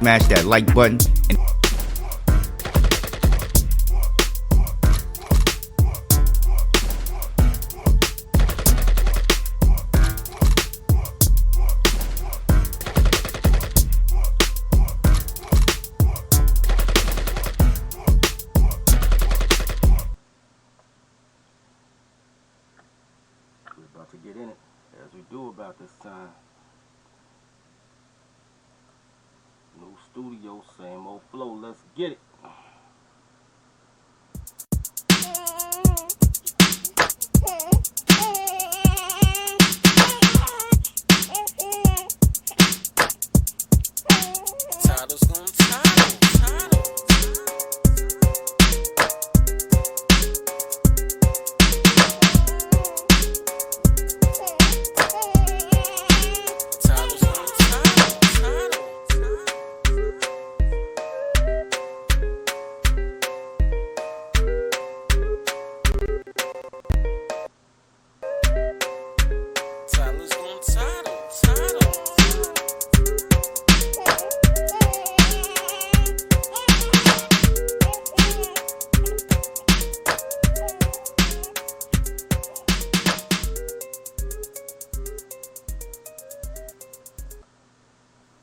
smash that like button. And we're about to get in it, as we do about this time. New studio, same old flow. Let's get it. Title's gonna title.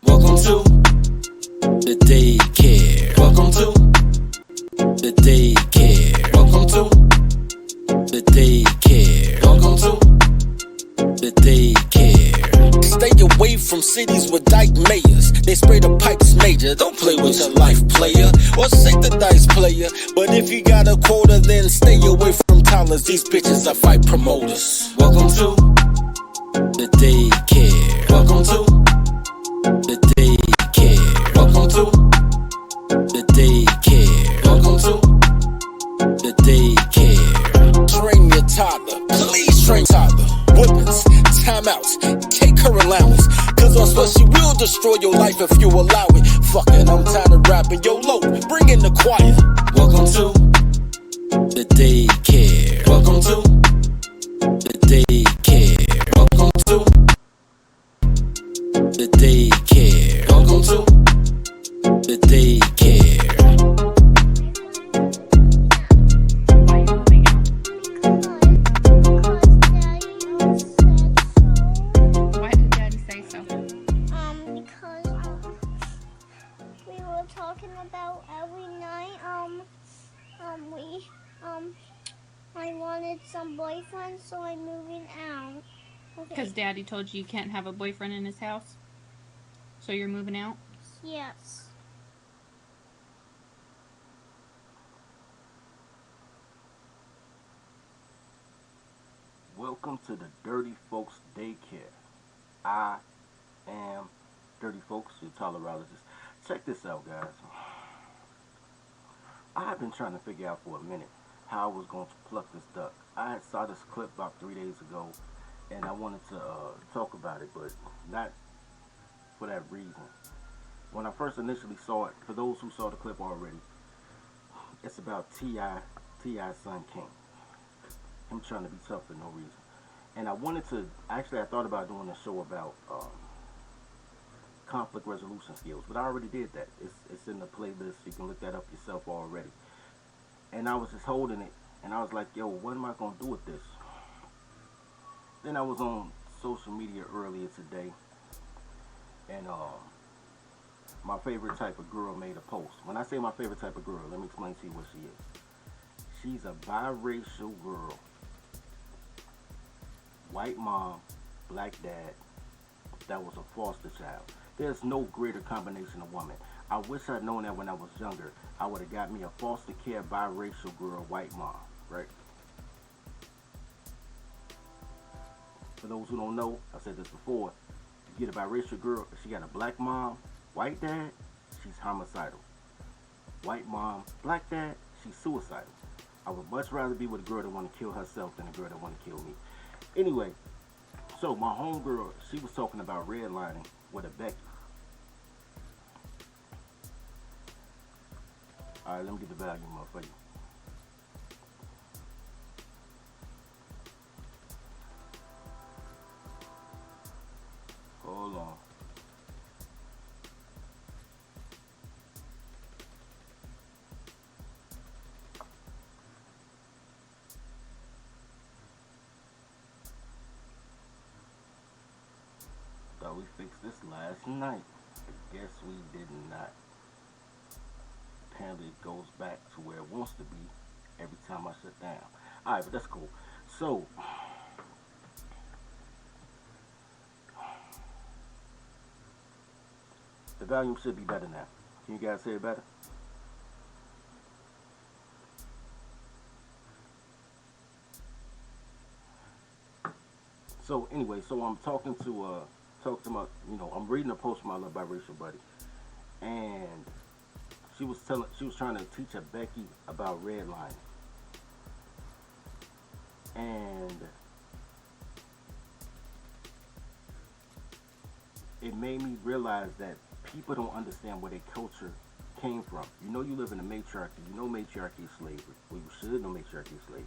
Welcome to the daycare. Welcome to the daycare. Welcome to the daycare. Welcome to the daycare. Stay away from cities with dyke mayors. They spray the pipes major. Don't play with your life, player. Or shake the dice, player. But if you got a quota, then stay away from toddlers. These bitches are fight promoters. Welcome to the daycare. Welcome to the daycare. Welcome to the daycare. Welcome to the daycare. Train your toddler. Please train toddler. Whippings, timeouts, take her allowance. Cause I swear she will destroy your life if you allow it. Fuck it, I'm tired of rapping. Yo, low, bring in the choir. Welcome to the daycare. Welcome to the daycare. Welcome to the daycare. Welcome to the daycare. Why are you moving out? Why did Daddy say so? Because we were talking about every night, I wanted some boyfriend, so I'm moving out. Okay. Because Daddy told you can't have a boyfriend in his house? So you're moving out? Yes. Welcome to the Dirty Folks Daycare. I am Dirty Folks, your tolerologist. Check this out, guys. I've been trying to figure out for a minute how I was going to pluck this duck. I saw this clip about 3 days ago, and I wanted to talk about it, but not for that reason. When I first initially saw it, for those who saw the clip already, it's about T.I.'s son King. Him trying to be tough for no reason. And I wanted to, actually I thought about doing a show about conflict resolution skills, but I already did that. It's in the playlist. You can look that up yourself already. And I was just holding it, and I was like, yo, what am I going to do with this? Then I was on social media earlier today, and my favorite type of girl made a post. When I say my favorite type of girl, let me explain to you what she is. She's a biracial girl. White mom, black dad, that was a foster child. There's no greater combination of woman. I wish I'd known that when I was younger. I would have got me a foster care biracial girl, white mom, right? For those who don't know, I said this before, you get a biracial girl, if she got a black mom, white dad, she's homicidal. White mom, black dad, she's suicidal. I would much rather be with a girl that want to kill herself than a girl that want to kill me. Anyway, so my homegirl, she was talking about redlining with a Becky. Alright, let me get the volume up for you. Hold on. thought we fixed this last night. I guess we did not. Apparently it goes back to where it wants to be every time I shut down. Alright, but that's cool. So, the volume should be better now. Can you guys hear it better? So anyway, so I'm talking to my, I'm reading a post from my little biracial buddy, and she was trying to teach a Becky about redlining, and it made me realize that people don't understand where their culture came from. You know, you live in a matriarchy. You know matriarchy is slavery. Well, you should know matriarchy is slavery.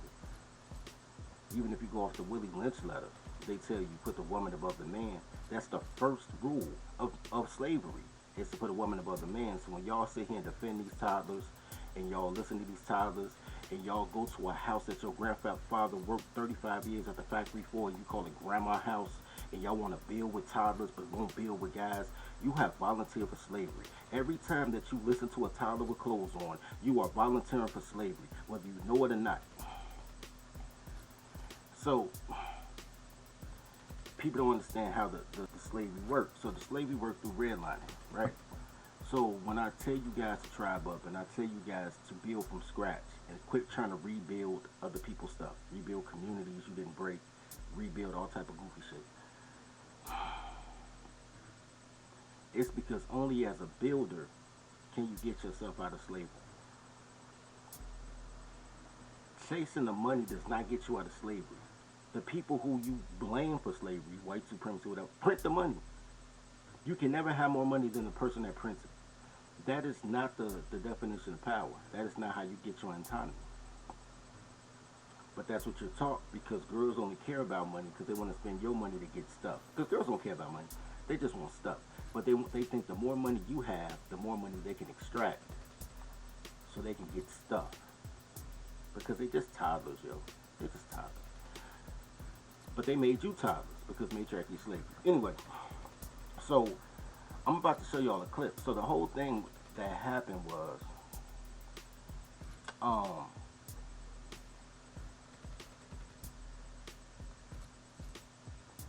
Even if you go off the Willie Lynch letter, they tell you put the woman above the man. That's the first rule of slavery, is to put a woman above the man. So when y'all sit here and defend these toddlers, and y'all listen to these toddlers, and y'all go to a house that your grandfather worked 35 years at the factory for, and you call it grandma house, and y'all want to build with toddlers but won't build with guys, you have volunteered for slavery. Every time that you listen to a toddler with clothes on, you are volunteering for slavery, whether you know it or not. So, people don't understand how the slavery works. So the slavery worked through redlining, right? So when I tell you guys to tribe up, and I tell you guys to build from scratch, and quit trying to rebuild other people's stuff, rebuild communities you didn't break, rebuild all type of goofy shit, it's because only as a builder can you get yourself out of slavery. Chasing the money does not get you out of slavery. The people who you blame for slavery, white supremacy, whatever, print the money. You can never have more money than the person that prints it. That is not the definition of power. That is not how you get your autonomy. But that's what you're taught, because girls only care about money because they want to spend your money to get stuff. Because girls don't care about money. They just want stuff. But they think the more money you have, the more money they can extract. So they can get stuff. Because they just toddlers, yo. They're just toddlers. But they made you toddlers because matriarchy is slavery. Anyway, so I'm about to show y'all a clip. So the whole thing that happened was,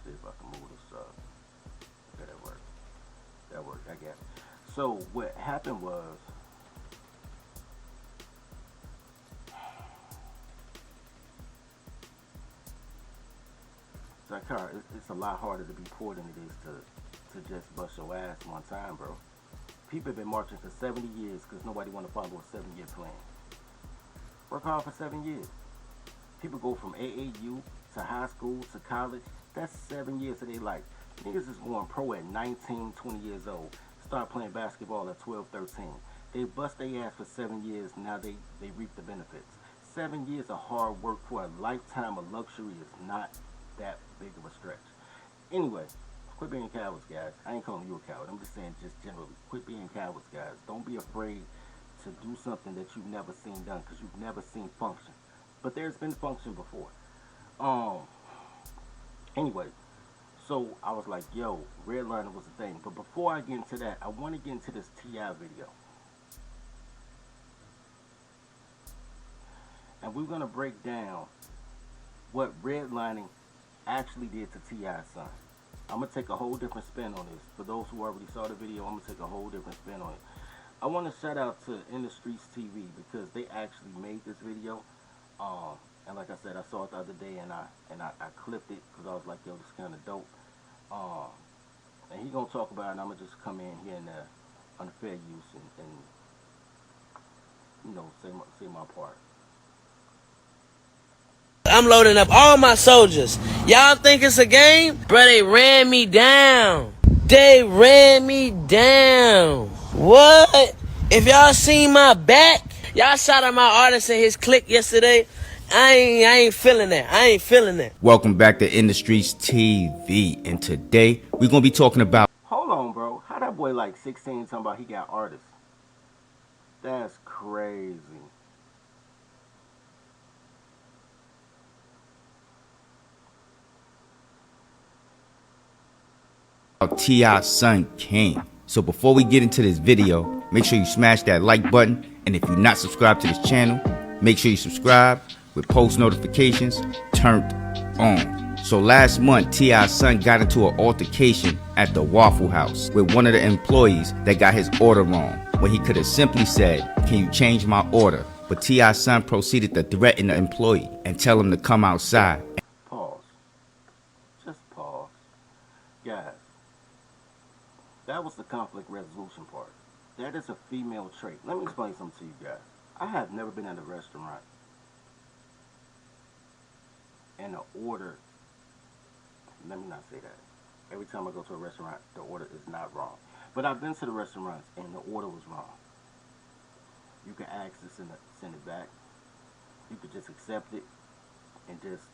see if I can move this up. Okay, that worked. That worked, I guess. So what happened was, it's a lot harder to be poor than it is to just bust your ass one time, bro. People have been marching for 70 years because nobody want to follow a 7-year plan. Work hard for 7 years. People go from AAU to high school to college. That's 7 years of their life. Niggas is going pro at 19, 20 years old. Start playing basketball at 12, 13. They bust their ass for 7 years. Now they reap the benefits. 7 years of hard work for a lifetime of luxury is not that big of a stretch. Anyway, quit being cowards, guys. I ain't calling you a coward. I'm just saying, just generally, quit being cowards, guys. Don't be afraid to do something that you've never seen done, because you've never seen function. But there's been function before. Anyway, so I was like, yo, redlining was a thing. But before I get into that, I want to get into this T.I. video. And we're going to break down what redlining actually did to T.I.'s son. I'm going to take a whole different spin on this. For those who already saw the video, I'm going to take a whole different spin on it. I want to shout out to In the Streets TV, because they actually made this video. And like I said, I saw it the other day, and I clipped it because I was like, yo, this is kind of dope. And he going to talk about it, and I'm going to just come in here and unfair use and you know, say my part. I'm loading up all my soldiers. Y'all think it's a game? Bruh, they ran me down. They ran me down. What? If y'all seen my back, y'all shot at my artist and his clique yesterday. I ain't feeling that. I ain't feeling that. Welcome back to In the Streets TV, and today we're gonna be talking about. Hold on, bro. How that boy like 16 talking about he got artists? That's crazy. T.I.'s son King. So before we get into this video, make sure you smash that like button, and if you're not subscribed to this channel, make sure you subscribe with post notifications turned on. So last month, T.I.'s son got into an altercation at the Waffle House with one of the employees that got his order wrong, when he could have simply said, "Can you change my order?" But T.I.'s son proceeded to threaten the employee and tell him to come outside. Pause. Just pause. Guys, that was the conflict resolution part. That is a female trait. Let me explain something to you guys. I have never been at a restaurant and the order, let me not say that. Every time I go to a restaurant, the order is not wrong. But I've been to the restaurants and the order was wrong. You can ask to send it back. You could just accept it and just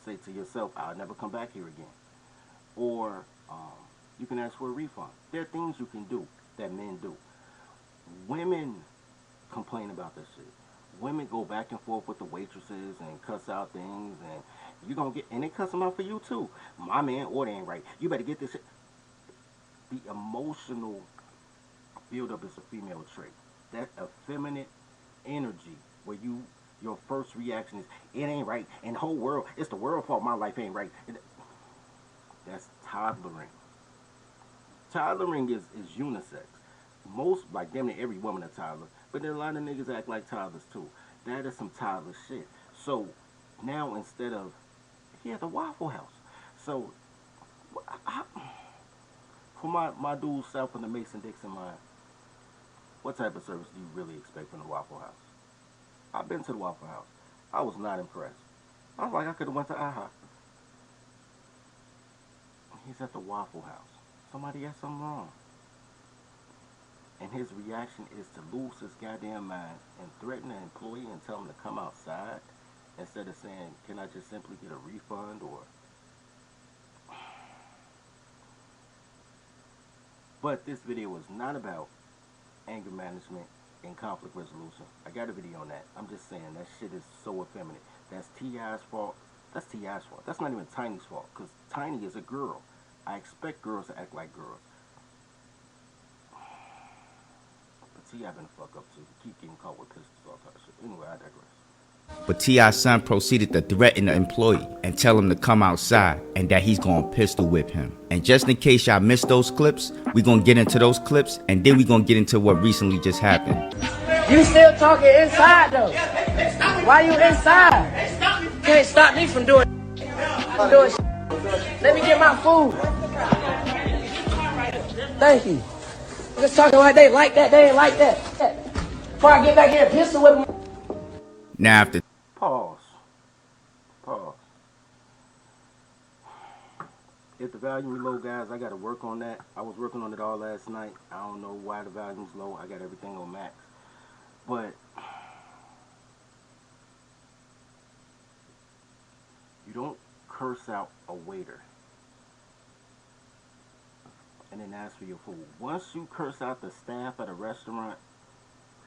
say to yourself, "I'll never come back here again." Or you can ask for a refund. There are things you can do that men do. Women complain about this shit. Women go back and forth with the waitresses and cuss out things, and you gonna get, and they cuss them out for you too. "My man order ain't right. You better get this shit." The emotional build-up is a female trait. That effeminate energy where your first reaction is, "It ain't right, and the whole world, it's the world's fault my life ain't right." That's toddlering. Toddlering is unisex. Most, like damn near every woman a toddler, but then a lot of niggas act like toddlers too. That is some toddler shit. So now instead of, he at the Waffle House. So for my dude south of the Mason-Dixon line, what type of service do you really expect from the Waffle House? I've been to the Waffle House. I was not impressed. I was like, I could have went to IHOP. He's at the Waffle House. Somebody got something wrong. And his reaction is to lose his goddamn mind and threaten the employee and tell him to come outside instead of saying, "Can I just simply get a refund?" Or but this video is not about anger management and conflict resolution. I got a video on that. I'm just saying that shit is so effeminate. That's T.I.'s fault. That's T.I.'s fault. That's not even Tiny's fault, because Tiny is a girl. I expect girls to act like girls. But T.I. been a fuck up too. Keep getting caught with pistols, all type of shit. Anyway, I digress. But T.I.'s son proceeded to threaten the employee and tell him to come outside and that he's gonna pistol whip him. And just in case y'all missed those clips, we gonna get into those clips, and then we gonna get into what recently just happened. You still talking inside though? Why you inside? You can't stop me from doing shit. Let me get my food. Thank you. Just talking like they like that, they ain't like that. Before I get back here and pistol with them. Now after Pause. Pause. If the volume is low, guys, I got to work on that. I was working on it all last night. I don't know why the volume's low. I got everything on max. But you don't curse out a waiter and then ask for your food. Once you curse out the staff at a restaurant,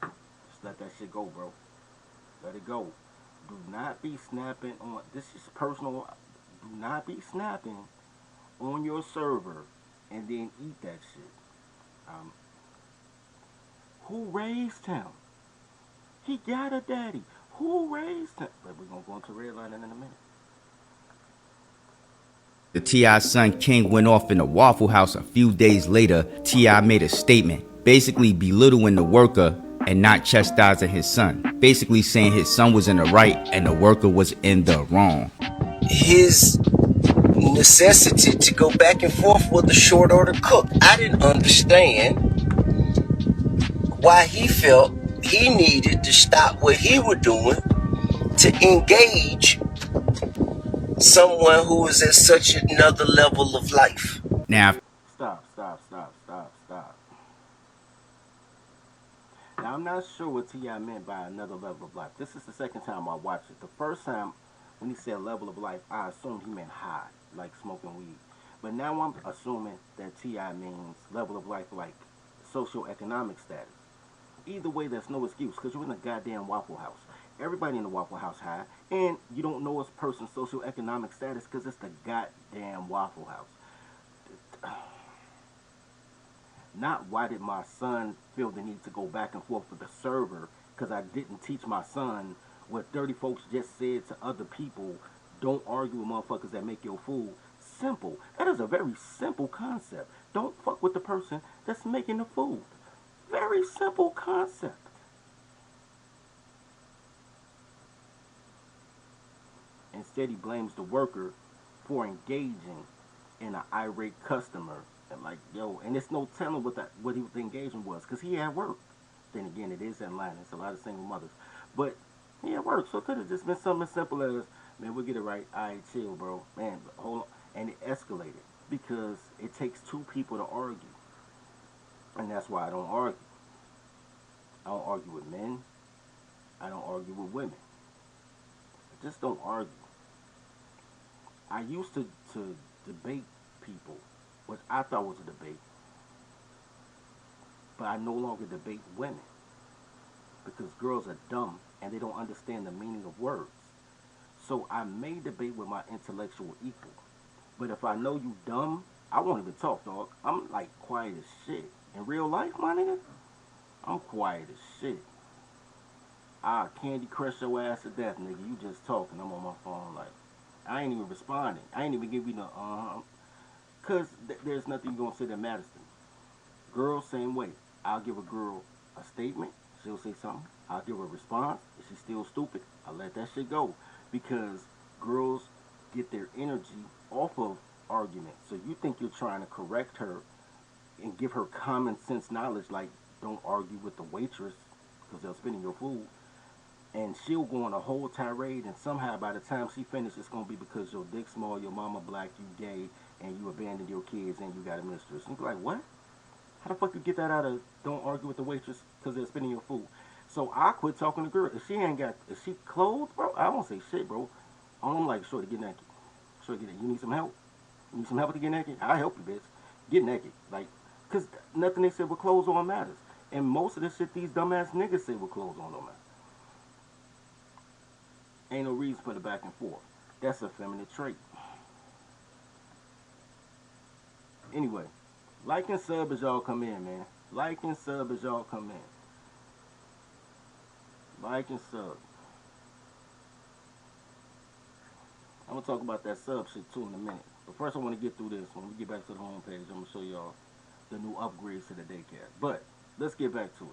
just let that shit go, bro. Let it go. Do not be snapping on, this is personal, do not be snapping on your server and then eat that shit. Who raised him? He got a daddy. Who raised him? But we're going to go into redlining in a minute. the T.I.'s son King went off in the Waffle House a few days later, T.I. made a statement, basically belittling the worker and not chastising his son. Basically saying his son was in the right and the worker was in the wrong. His necessity to go back and forth with the short order cook. I didn't understand why he felt he needed to stop what he was doing to engage someone who was at such another level of life. Now, Stop. Now, I'm not sure what T.I. meant by another level of life. This is the second time I watched it. The first time, when he said level of life, I assumed he meant high, like smoking weed. But now I'm assuming that T.I. means level of life like socioeconomic status. Either way, there's no excuse, because you're in a goddamn Waffle House. Everybody in the Waffle House high, and you don't know a person's socioeconomic status because it's the goddamn Waffle House. Not why did my son feel the need to go back and forth with the server because I didn't teach my son what dirty folks just said to other people. Don't argue with motherfuckers that make your food. Simple. That is a very simple concept. Don't fuck with the person that's making the food. Very simple concept. Instead, he blames the worker for engaging in an irate customer. And like, yo, and it's no telling what the engagement was, because he had work. Then again, it is Atlanta. It's a lot of single mothers. But he had work, so it could have just been something as simple as, man, we'll get it right. All right, chill, bro. Man, hold on. And it escalated because it takes two people to argue. And that's why I don't argue. I don't argue with men. I don't argue with women. I just don't argue. I used to debate people, which I thought was a debate. But I no longer debate women because girls are dumb and they don't understand the meaning of words. So I may debate with my intellectual equal. But if I know you dumb, I won't even talk, dog. I'm like quiet as shit. In real life, my nigga, I'm quiet as shit. I Candy Crush your ass to death, nigga. You just talking. I'm on my phone like, I ain't even responding. I ain't even give you the Because there's nothing you're going to say that matters to me. Girls, same way. I'll give a girl a statement. She'll say something. I'll give her a response. If she's still stupid, I'll let that shit go. Because girls get their energy off of arguments. So you think you're trying to correct her and give her common sense knowledge, like don't argue with the waitress because they'll spit in your food. And she'll go on a whole tirade, and somehow by the time she finishes, it's going to be because your dick small, your mama black, you gay, and you abandoned your kids, and you got a mistress. And you be like, what? How the fuck you get that out of don't argue with the waitress because they're spitting your food? So I quit talking to girls. If she clothed, bro, I won't say shit, bro. I'm like, shorty, get naked. Shorty, get naked. You need some help? You need some help to get naked? I'll help you, bitch. Get naked. Like, because nothing they said with clothes on matters. And most of the shit these dumbass niggas say with clothes on don't matter. Ain't no reason for the back and forth. That's a feminine trait. Anyway, like and sub as y'all come in, man. Like and sub as y'all come in. Like and sub. I'm going to talk about that sub shit too in a minute. But first I want to get through this. When we get back to the home page, I'm going to show y'all the new upgrades to the daycare. But let's get back to it.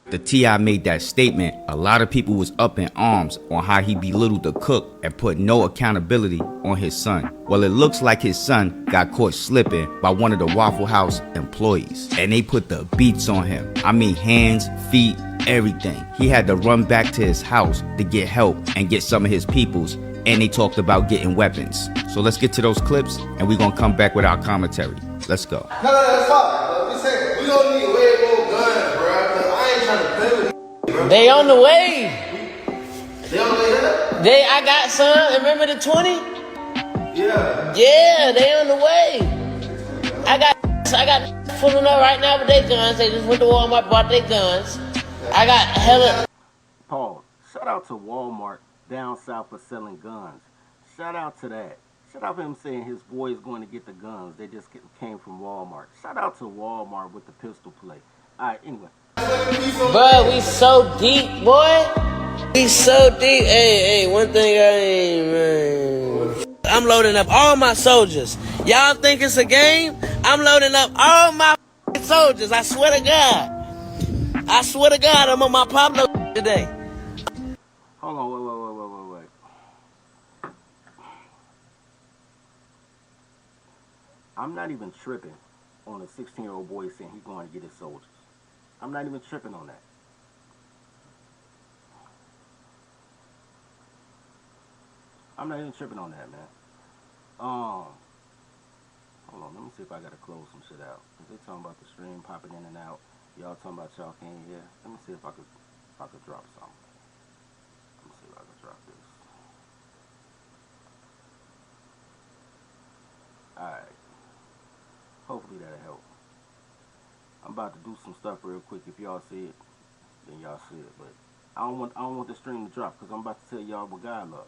The T.I. made that statement, a lot of people was up in arms on how he belittled the cook and put no accountability on his son. Well, it looks like his son got caught slipping by one of the Waffle House employees, and they put the beats on him. I mean, hands, feet, everything. He had to run back to his house to get help and get some of his peoples, and they talked about getting weapons. So let's get to those clips, and we're gonna come back with our commentary. Let's go. No, that's fine. We saying we gonna need way more guns, bro. I ain't trying to play with these, bro. They on the way. They on the way there? I got some. Remember the 20? Yeah. Yeah, they on the way. I got pulling up right now with their guns. They just went to Walmart, bought their guns. I got hella. Paul, shout out to Walmart down south for selling guns. Shout out to that. Shout out to him saying his boy is going to get the guns. They just came from Walmart. Shout out to Walmart with the pistol play. All right, anyway. Bro, we so deep, boy. We so deep. Hey, one thing I ain't, man. I'm loading up all my soldiers. Y'all think it's a game? I'm loading up all my soldiers. I swear to God. I swear to God, I'm on my Pablo today. Hold on, wait. I'm not even tripping on a 16-year-old boy saying he's going to get his soldiers. I'm not even tripping on that. I'm not even tripping on that, man. Hold on, let me see if I gotta close some shit out. Cause they talking about the stream popping in and out. Y'all talking about y'all can't hear. Let me see if I could drop something. Let me see if I can drop this. Alright. Hopefully that'll help. I'm about to do some stuff real quick. If y'all see it, then y'all see it. But I don't want the stream to drop because I'm about to tell y'all what God love.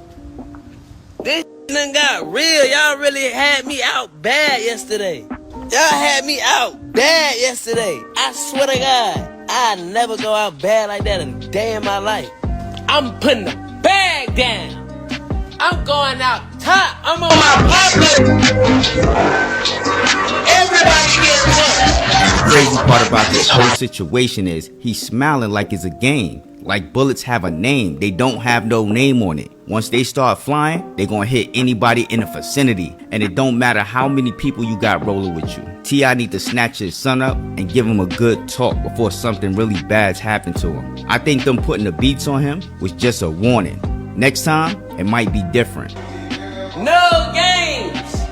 done got real. Y'all really had me out bad yesterday. Y'all had me out bad yesterday. I swear to God, I never go out bad like that in a day in my life. I'm putting the bag down. I'm going out top. I'm on my public. Everybody get touched. And the crazy part about this whole situation is he's smiling like it's a game. Like bullets have a name. They don't have no name on it. Once they start flying, they gonna hit anybody in the vicinity. And it don't matter how many people you got rolling with you. T.I. need to snatch his son up and give him a good talk before something really bad's happened to him. I think them putting the beats on him was just a warning. Next time, it might be different. No games.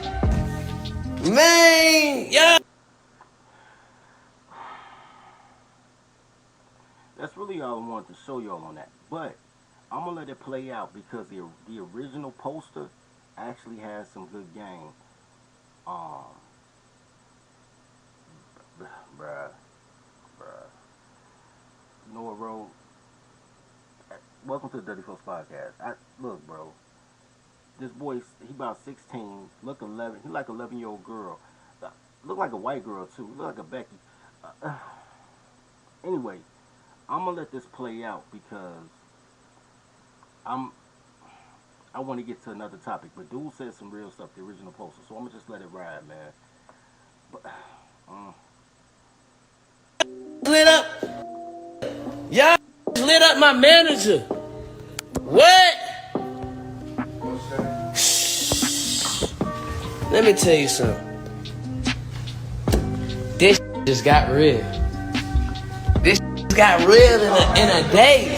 Man, yeah. That's really all I wanted to show y'all on that. But I'm gonna let it play out because the original poster actually has some good game. Bruh. Noah Road. Welcome to the Dirty Folks Podcast. Look, bro. This boy, he about 16, look 11. He like 11-year-old girl. Look like a white girl too. Look like a Becky. Anyway, I'm gonna let this play out because I want to get to another topic. But dude said some real stuff, the original poster. So I'm gonna just let it ride, man. But Lit up. Y'all lit up my manager. What? Let me tell you something. This just got real. This got real in a day.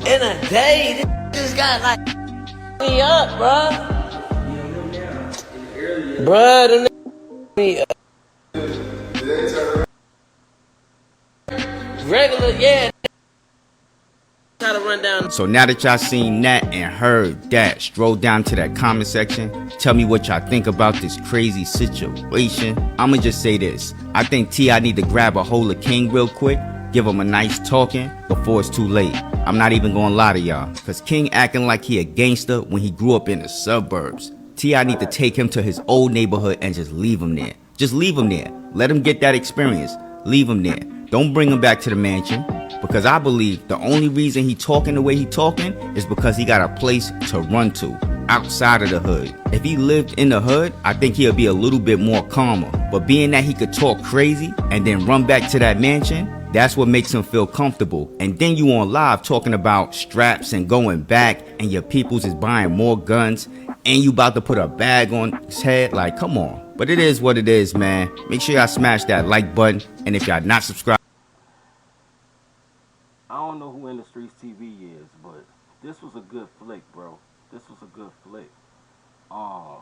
In a day, this just got like me up, bruh. Bruh, them me up. Regular, yeah. Try to run down. So now that y'all seen that and heard that, stroll down to that comment section. Tell me what y'all think about this crazy situation. I'ma just say this. I think T.I. need to grab a hold of King real quick. Give him a nice talking before it's too late. I'm not even gonna lie to y'all. Cause King acting like he a gangster when he grew up in the suburbs. T.I. need to take him to his old neighborhood and just leave him there. Just leave him there. Let him get that experience. Leave him there. Don't bring him back to the mansion. Because I believe the only reason he talking the way he talking is because he got a place to run to outside of the hood. If he lived in the hood, I think he'll be a little bit more calmer. But being that he could talk crazy and then run back to that mansion, that's what makes him feel comfortable. And then you on live talking about straps and going back and your peoples is buying more guns and you about to put a bag on his head. Like, come on. But it is what it is, man. Make sure y'all smash that like button. And if y'all not subscribed, I don't know who In the Streets TV is, but this was a good flick, bro. This was a good flick. Shout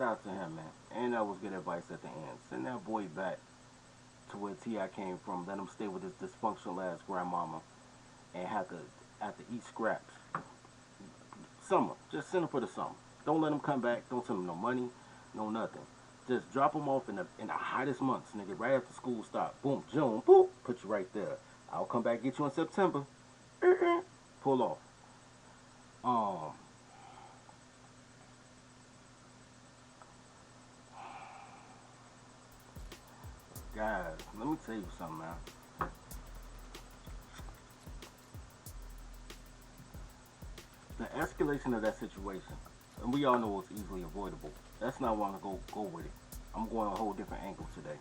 out to him, man. And that was good advice at the end. Send that boy back to where T.I. came from. Let him stay with his dysfunctional ass grandmama and have to eat scraps. Summer. Just send him for the summer. Don't let him come back. Don't send him no money, no nothing. Just drop him off in the hottest months, nigga. Right after school stop. Boom, June, boom, put you right there. I'll come back get you in September. Pull off. Guys, let me tell you something, man. The escalation of that situation, and we all know it's easily avoidable. That's not why I'm gonna go with it. I'm going a whole different angle today.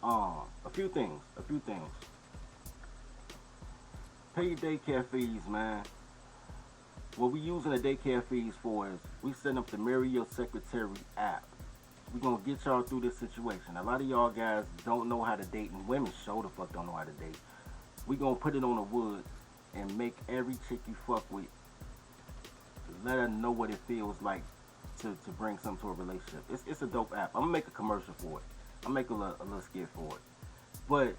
A few things. Pay your daycare fees, man. What we using the daycare fees for is we setting up the Marry Your Secretary app. We're gonna get y'all through this situation. A lot of y'all guys don't know how to date, and women sure the fuck don't know how to date. We gonna put it on the wood and make every chick you fuck with, let her know what it feels like to bring something to a relationship. It's a dope app. I'm gonna make a commercial for it. I'm gonna make a little skit for it. But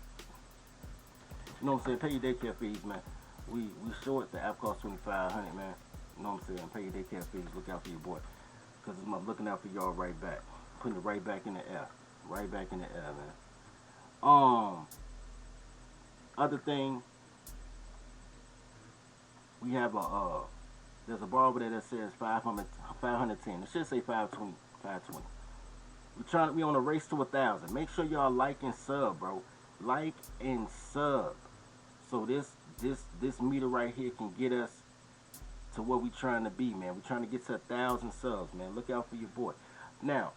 you know what I'm saying? Pay your daycare fees, man. We short. The app costs $2,500, man. You know what I'm saying? Pay your daycare fees. Look out for your boy, cause I'm looking out for y'all right back. Putting it right back in the air. Right back in the air, man. Other thing, we have a There's a bar over there that says 510. It should say 520. 520. We on a race to 1,000. Make sure y'all like and sub, bro. Like and sub. So this meter right here can get us to where we trying to be, man. We trying to get to 1,000 subs, man. Look out for your boy. Now,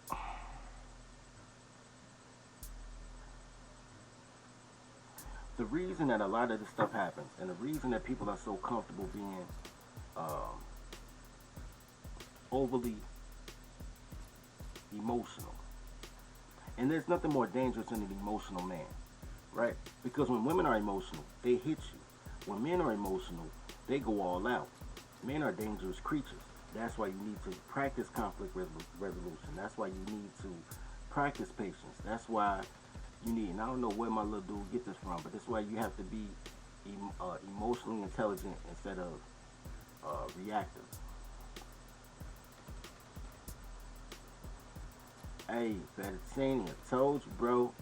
the reason that a lot of this stuff happens, and the reason that people are so comfortable being overly emotional, and there's nothing more dangerous than an emotional man, right? Because when women are emotional, they hit you. When men are emotional, they go all out. Men are dangerous creatures. That's why you need to practice conflict resolution. That's why you need to practice patience. That's why you need, and I don't know where my little dude get this from, but that's why you have to be emotionally intelligent instead of reactive. Hey, Fettuccine, I told you, bro.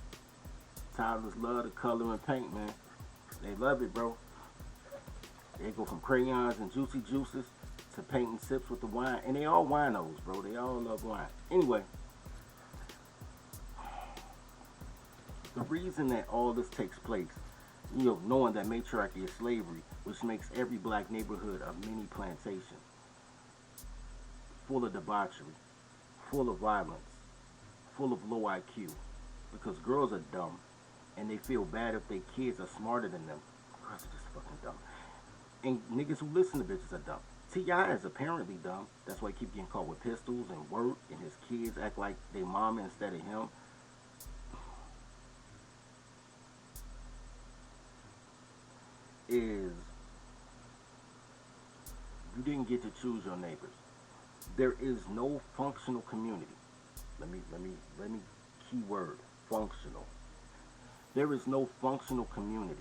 Toddlers love the color and paint, man. They love it, bro. They go from crayons and juicy juices to painting sips with the wine. And they all winos, bro. They all love wine. Anyway, the reason that all this takes place, you know, knowing that matriarchy is slavery, which makes every black neighborhood a mini plantation, full of debauchery, full of violence, full of low IQ, because girls are dumb, and they feel bad if their kids are smarter than them. Girls are just fucking dumb. And niggas who listen to bitches are dumb. T.I. is apparently dumb. That's why he keep getting caught with pistols and work, and his kids act like they mama instead of him. Is you didn't get to choose your neighbors. There is no functional community. Let me keyword functional. There is no functional community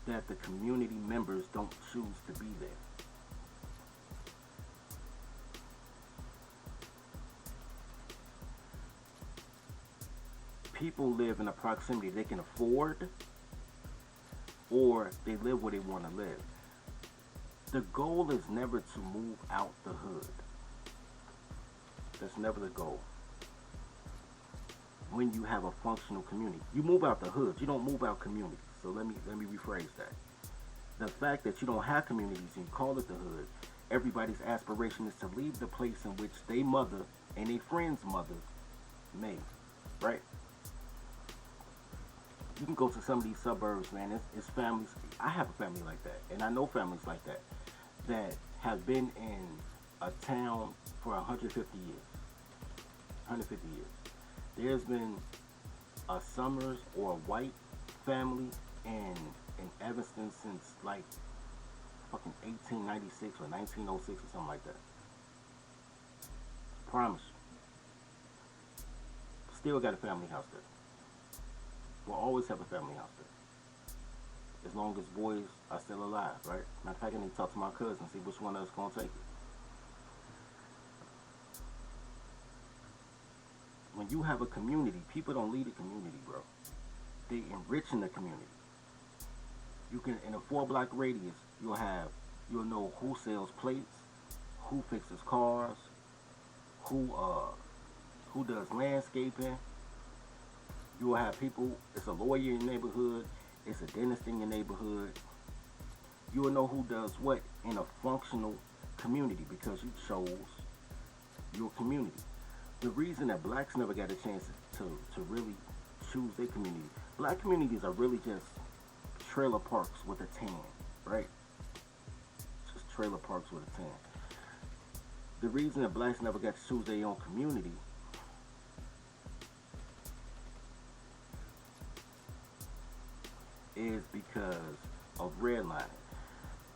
that the community members don't choose to be there. People live in a proximity they can afford, or they live where they want to live. The goal is never to move out the hood. That's never the goal. When you have a functional community, you move out the hood. You don't move out communities. So let me rephrase that. The fact that you don't have communities and you call it the hood, everybody's aspiration is to leave the place in which they mother and a friend's mother made, right? You can go to some of these suburbs, man. It's families. I have a family like that, and I know families like that that have been in a town for 150 years. 150 years. There's been a Summers or a white family in Evanston since like fucking 1896 or 1906 or something like that. Promise you. Still got a family house there. We'll always have a family house there. As long as boys are still alive, right? Matter of fact, I need to talk to my cousin and see which one of us gonna take it. When you have a community, people don't lead a community, bro. They enrich in the community. You can, in a 4-block radius, you'll know who sells plates, who fixes cars, who does landscaping. You will have people, it's a lawyer in your neighborhood, it's a dentist in your neighborhood. You will know who does what in a functional community because you chose your community. The reason that blacks never got a chance to really choose their community, black communities are really just trailer parks with a tan, right? Just trailer parks with a tan. The reason that blacks never got to choose their own community is because of redlining.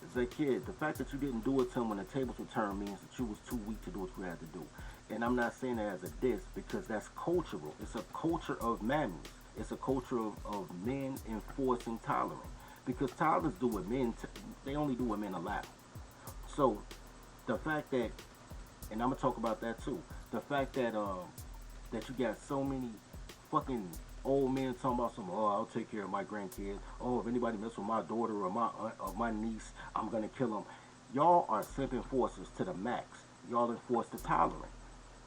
As a kid, the fact that you didn't do it till when the tables were turned means that you was too weak to do what you had to do. And I'm not saying that as a diss because that's cultural. It's a culture of manners. It's a culture of men enforcing tolerance. Because tolerance do what men, they only do what men allow. So the fact that, and I'm going to talk about that too, the fact that that you got so many fucking old men talking about some, oh, I'll take care of my grandkids. Oh, if anybody mess with my daughter or my niece, I'm going to kill them. Y'all are simp enforcers to the max. Y'all enforce the tolerant.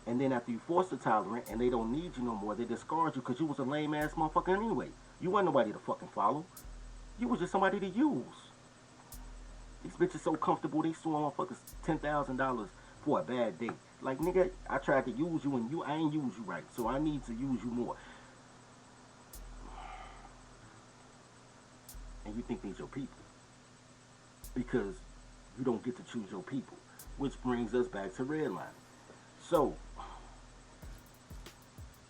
And then after you force the tolerant and they don't need you no more, they discard you because you was a lame ass motherfucker anyway. You wasn't nobody to fucking follow. You was just somebody to use. These bitches so comfortable they suing motherfuckers $10,000 for a bad day. Like, nigga, I tried to use you and I ain't use you right, so I need to use you more. And you think these your people because you don't get to choose your people, which brings us back to redlining. So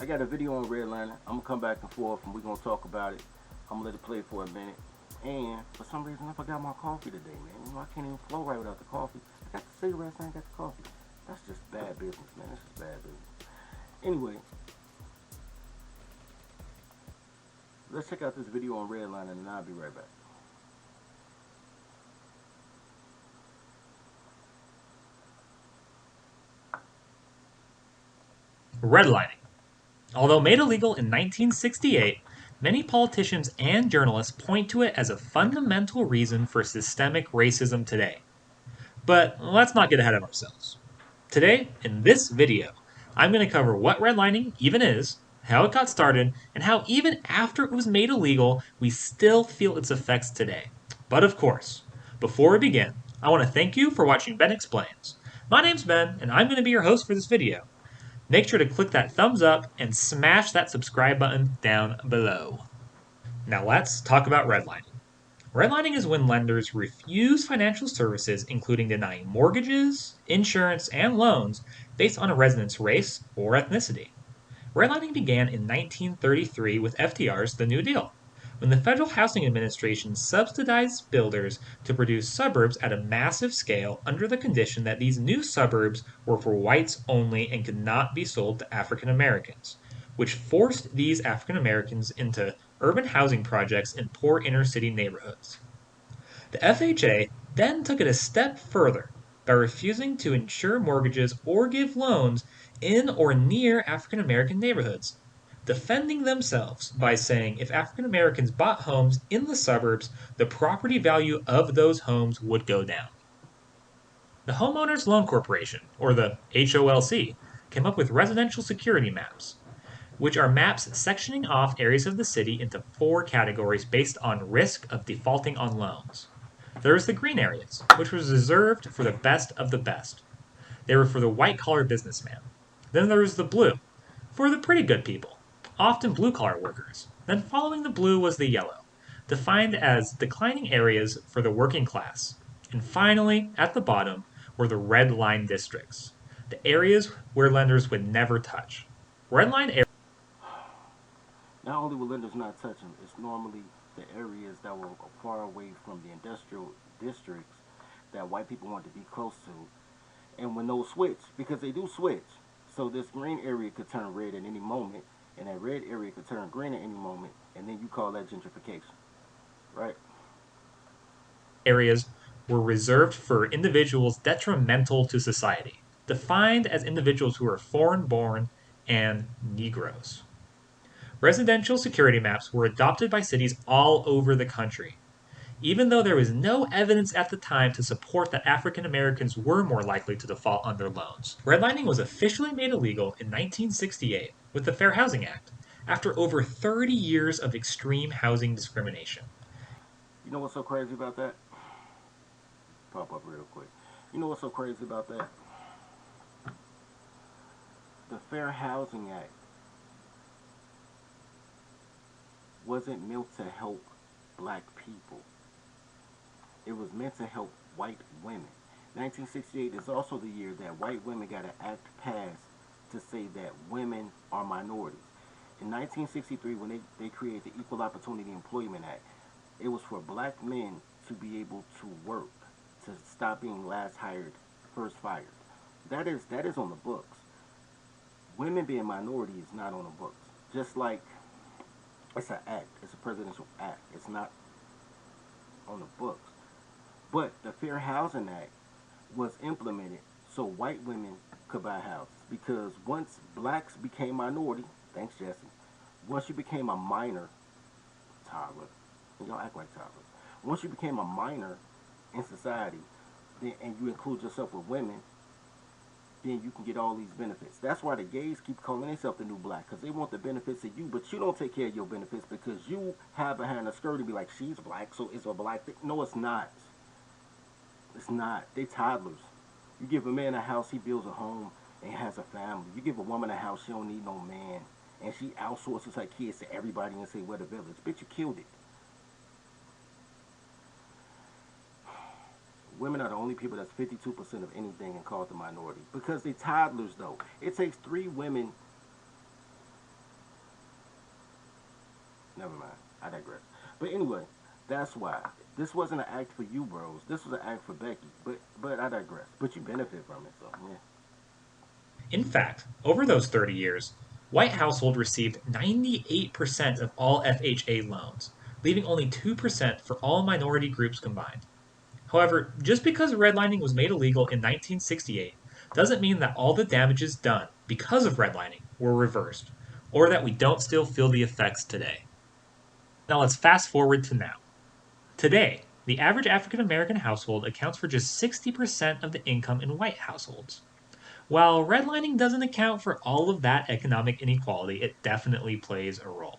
I got a video on redlining. I'm gonna come back and forth and we're gonna talk about it. I'm gonna let it play for a minute. And for some reason I forgot my coffee today, man. You know, I can't even flow right without the coffee. I got the cigarettes, I ain't got the coffee. That's just bad business, man. That's just bad business. Anyway, let's check out this video on redlining and I'll be right back. Redlining. Although made illegal in 1968, many politicians and journalists point to it as a fundamental reason for systemic racism today. But let's not get ahead of ourselves. Today, in this video, I'm going to cover what redlining even is, how it got started, and how even after it was made illegal, we still feel its effects today. But of course, before we begin, I want to thank you for watching Ben Explains. My name's Ben, and I'm going to be your host for this video. Make sure to click that thumbs up and smash that subscribe button down below. Now let's talk about redlining. Redlining is when lenders refuse financial services, including denying mortgages, insurance, and loans based on a resident's race or ethnicity. Redlining began in 1933 with FDR's The New Deal, when the Federal Housing Administration subsidized builders to produce suburbs at a massive scale under the condition that these new suburbs were for whites only and could not be sold to African Americans, which forced these African Americans into urban housing projects in poor inner city neighborhoods. The FHA then took it a step further by refusing to insure mortgages or give loans in or near African American neighborhoods, defending themselves by saying if African Americans bought homes in the suburbs, the property value of those homes would go down. The Homeowners Loan Corporation, or the HOLC, came up with residential security maps, which are maps sectioning off areas of the city into 4 categories based on risk of defaulting on loans. There was the green areas, which was reserved for the best of the best. They were for the white-collar businessman. Then there was the blue, for the pretty good people, often blue-collar workers. Then following the blue was the yellow, defined as declining areas for the working class. And finally, at the bottom, were the red line districts, the areas where lenders would never touch. Red line areas. Not only will lenders not touch them, it's normally the areas that were far away from the industrial districts that white people want to be close to. And when those switch, because they do switch, so this green area could turn red at any moment, and that red area could turn green at any moment, and then you call that gentrification, right? Areas were reserved for individuals detrimental to society, defined as individuals who are foreign-born and Negroes. Residential security maps were adopted by cities all over the country, even though there was no evidence at the time to support that African Americans were more likely to default on their loans. Redlining was officially made illegal in 1968 with the Fair Housing Act, after over 30 years of extreme housing discrimination. You know what's so crazy about that? Pop up real quick. You know what's so crazy about that? The Fair Housing Act wasn't meant to help black people. It was meant to help white women. 1968 is also the year that white women got an act passed to say that women are minorities. In 1963, when they created the Equal Opportunity Employment Act, it was for black men to be able to work, to stop being last hired, first fired. That is on the books. Women being minority is not on the books. Just like it's an act, it's a presidential act. It's not on the books. But the Fair Housing Act was implemented so white women could buy houses. Because once blacks became minority, thanks Jesse, once you became a minor, toddler, y'all act like toddlers. Once you became a minor in society, then, and you include yourself with women, then you can get all these benefits. That's why the gays keep calling themselves the new black, because they want the benefits of you, but you don't take care of your benefits because you hide behind a skirt and be like, she's black, so it's a black thing. No, it's not. It's not. They toddlers. You give a man a house, he builds a home and has a family. You give a woman a house, she don't need no man. And she outsources her kids to everybody and say, we're the village. Bitch, you killed it. Women are the only people that's 52% of anything and called the minority. Because they toddlers, though. It takes 3 women. Never mind. I digress. But anyway, that's why. This wasn't an act for you, bros. This was an act for Becky. But I digress. But you benefit from it, so yeah. In fact, over those 30 years, white households received 98% of all FHA loans, leaving only 2% for all minority groups combined. However, just because redlining was made illegal in 1968 doesn't mean that all the damages done because of redlining were reversed, or that we don't still feel the effects today. Now let's fast forward to now. Today, the average African American household accounts for just 60% of the income in white households. While redlining doesn't account for all of that economic inequality, it definitely plays a role.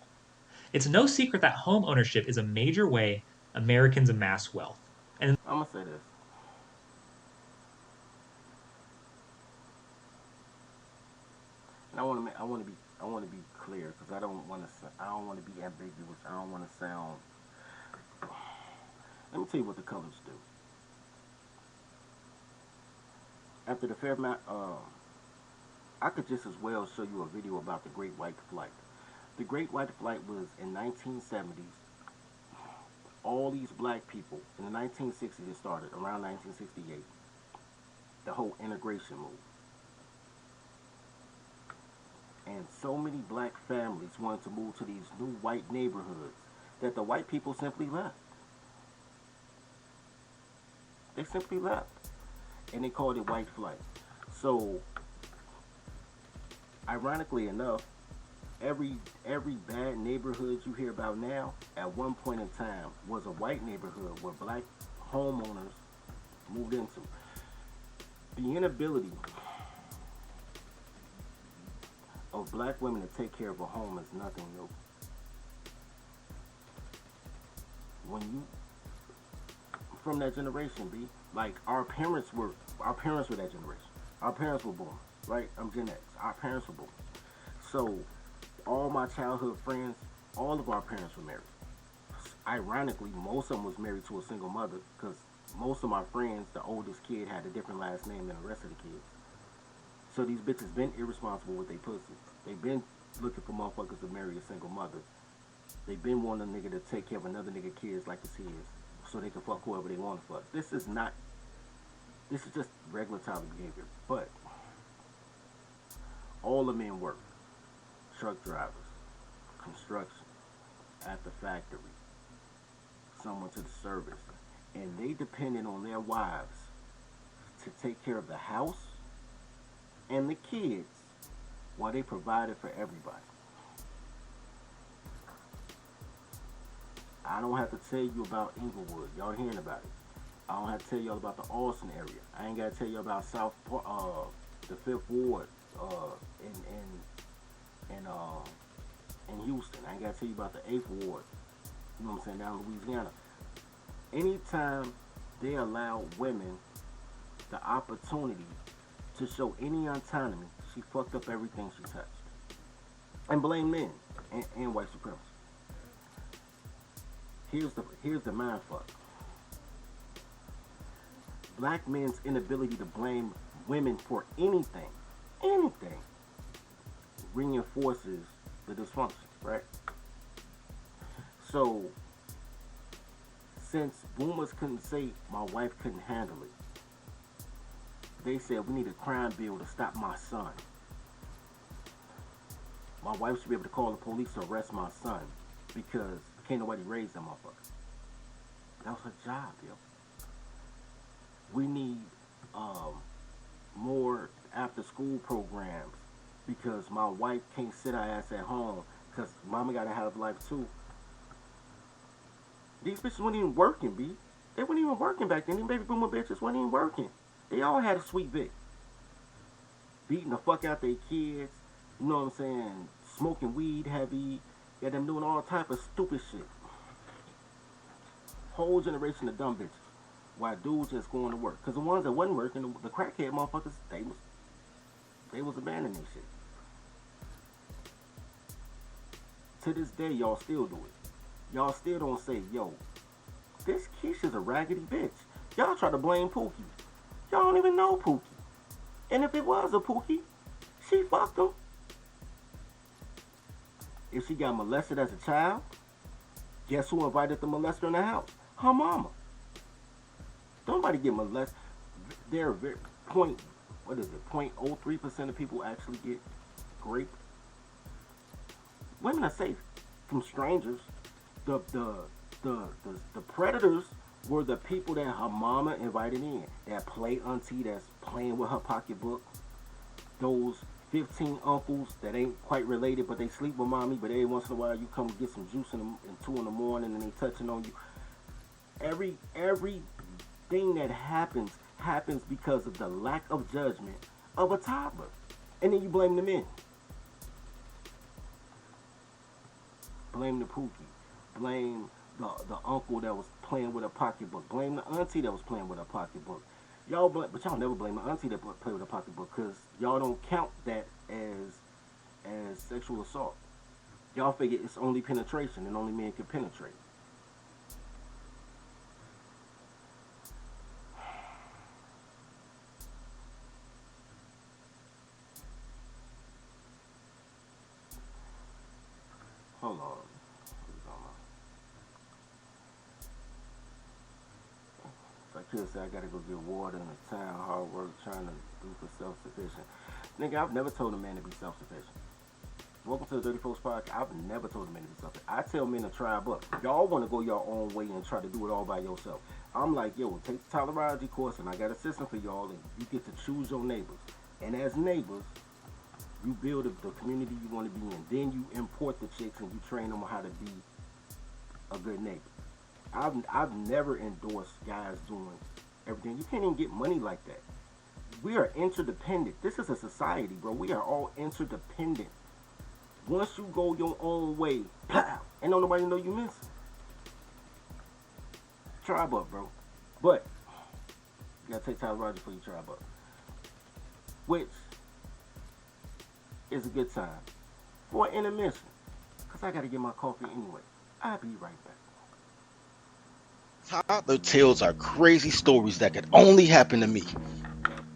It's no secret that home ownership is a major way Americans amass wealth. And I'm gonna say this. And I want to be clear because I don't want to be ambiguous. I don't want to sound. Let me tell you what the colors do. After the fair I could just as well show you a video about the Great White Flight. The Great White Flight was in 1970s. All these black people, in the 1960s it started, around 1968, the whole integration move. And so many black families wanted to move to these new white neighborhoods that the white people simply left. They simply left. And they called it white flight. So, ironically enough, every bad neighborhood you hear about now, at one point in time, was a white neighborhood where black homeowners moved into. The inability of black women to take care of a home is nothing new. When you, from that generation, B, like our parents were that generation. Our parents were born, right? I'm Gen X. Our parents were born. So, all my childhood friends, all of our parents were married. Ironically, most of them was married to a single mother because most of my friends, the oldest kid had a different last name than the rest of the kids. So these bitches been irresponsible with their pussy. They been looking for motherfuckers to marry a single mother. They been wanting a nigga to take care of another nigga kids like it's his, so they can fuck whoever they want to fuck. This is just regular type of behavior. But all the men work. Truck drivers, construction, at the factory, someone to the service, and they depended on their wives to take care of the house and the kids while they provided for everybody. I don't have to tell you about Inglewood. Y'all hearing about it. I don't have to tell y'all about the Austin area. I ain't got to tell you about the 5th Ward, in Houston. I ain't got to tell you about the 8th Ward, you know what I'm saying, down in Louisiana. Anytime they allow women the opportunity to show any autonomy, she fucked up everything she touched. And blame men and white supremacy. Here's the mind fuck. Black men's inability to blame women for anything, reinforces the dysfunction, right? So, since boomers couldn't say my wife couldn't handle it, they said we need a crime bill to stop my son. My wife should be able to call the police to arrest my son because can't nobody raise that motherfucker. That was her job, yo. We need more after school programs because my wife can't sit her ass at home because mama gotta have life too. These bitches weren't even working, B. They weren't even working back then. These baby boomer bitches weren't even working. They all had a sweet Vic. Beating the fuck out their kids. You know what I'm saying? Smoking weed heavy. Got them doing all type of stupid shit. Whole generation of dumb bitches. While dudes just going to work. Because the ones that wasn't working, the crackhead motherfuckers, they was abandoning shit. To this day, y'all still do it. Y'all still don't say, yo, this Keisha's a raggedy bitch. Y'all try to blame Pookie. Y'all don't even know Pookie. And if it was a Pookie, she fucked him. If she got molested as a child, guess who invited the molester in the house? Her mama. Nobody get molested. There are very point, what is it? 0.03% of people actually get raped. Women are safe from strangers. The predators were the people that her mama invited in. That play auntie that's playing with her pocketbook. Those 15 uncles that ain't quite related, but they sleep with mommy, but every once in a while you come get some juice in 2 in the morning and they touching on you. Everything that happens because of the lack of judgment of a toddler. And then you blame the men. Blame the Pookie. Blame the uncle that was playing with a pocketbook. Blame the auntie that was playing with a pocketbook. But y'all never blame the auntie that played with a pocketbook because y'all don't count that as sexual assault. Y'all figure it's only penetration and only men can penetrate. Hold on. Like kid said, I gotta go get water in the town, hard work, trying to do for self-sufficient. Nigga, I've never told a man to be self-sufficient. Welcome to the Dirty Folks Podcast. I've never told a man to be self-sufficient. I tell men to tribe up. Y'all want to go your own way and try to do it all by yourself. I'm like, yo, take the tolerology course, and I got a system for y'all, and you get to choose your neighbors. And as neighbors, you build the community you want to be in. Then you import the chicks and you train them on how to be a good neighbor. I've never endorsed guys doing everything. You can't even get money like that. We are interdependent. This is a society, bro. We are all interdependent. Once you go your own way, pow, ain't nobody know you missing. Tribe up, bro. But you gotta take Tyler Rogers for your tribe up. Which is a good time for an intermission. Because I gotta get my coffee anyway. I'll be right back. Toddler tales are crazy stories that could only happen to me.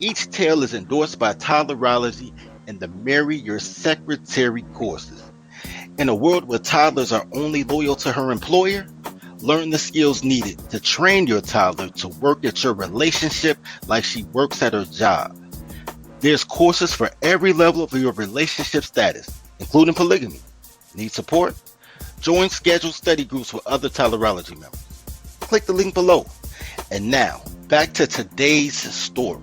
Each tale is endorsed by Toddlerology and the Marry Your Secretary courses. In a world where toddlers are only loyal to her employer, learn the skills needed to train your toddler to work at your relationship like she works at her job. There's courses for every level of your relationship status, including polygamy. Need support? Join scheduled study groups with other Toddlerology members. Click the link below. And now, back to today's story.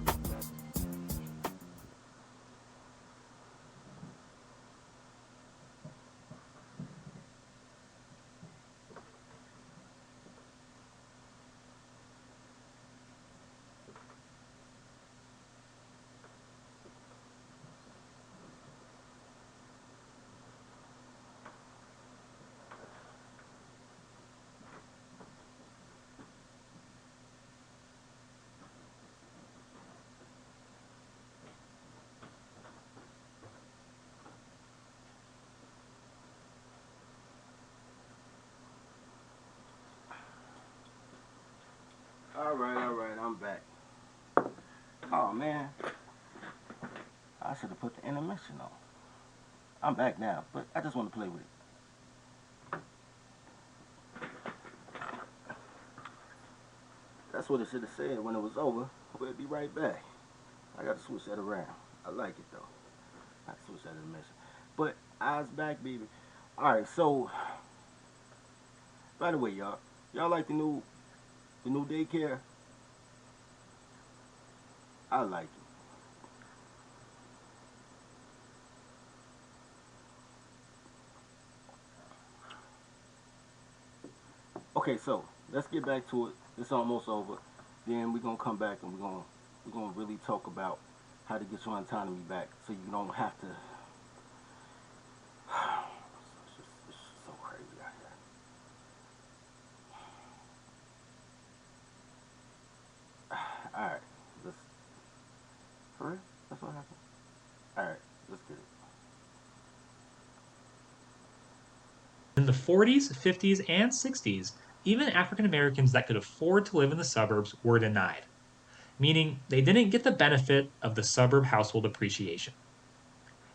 Alright, I'm back. Oh man, I should have put the intermission on. I'm back now, but I just want to play with it. That's what it should have said when it was over. We'll be right back. I got to switch that around. I like it though. I switch that intermission. But eyes back, baby. Alright, so by the way, y'all like the new daycare? I like it. Okay, so let's get back to it. It's almost over. Then we're gonna come back and we're gonna really talk about how to get your autonomy back, so you don't have to. It's just so crazy out here. All right, let's. For real? That's what happened. All right, let's get it. In the 40s, 50s, and 60s, even African Americans that could afford to live in the suburbs were denied, meaning they didn't get the benefit of the suburb household appreciation.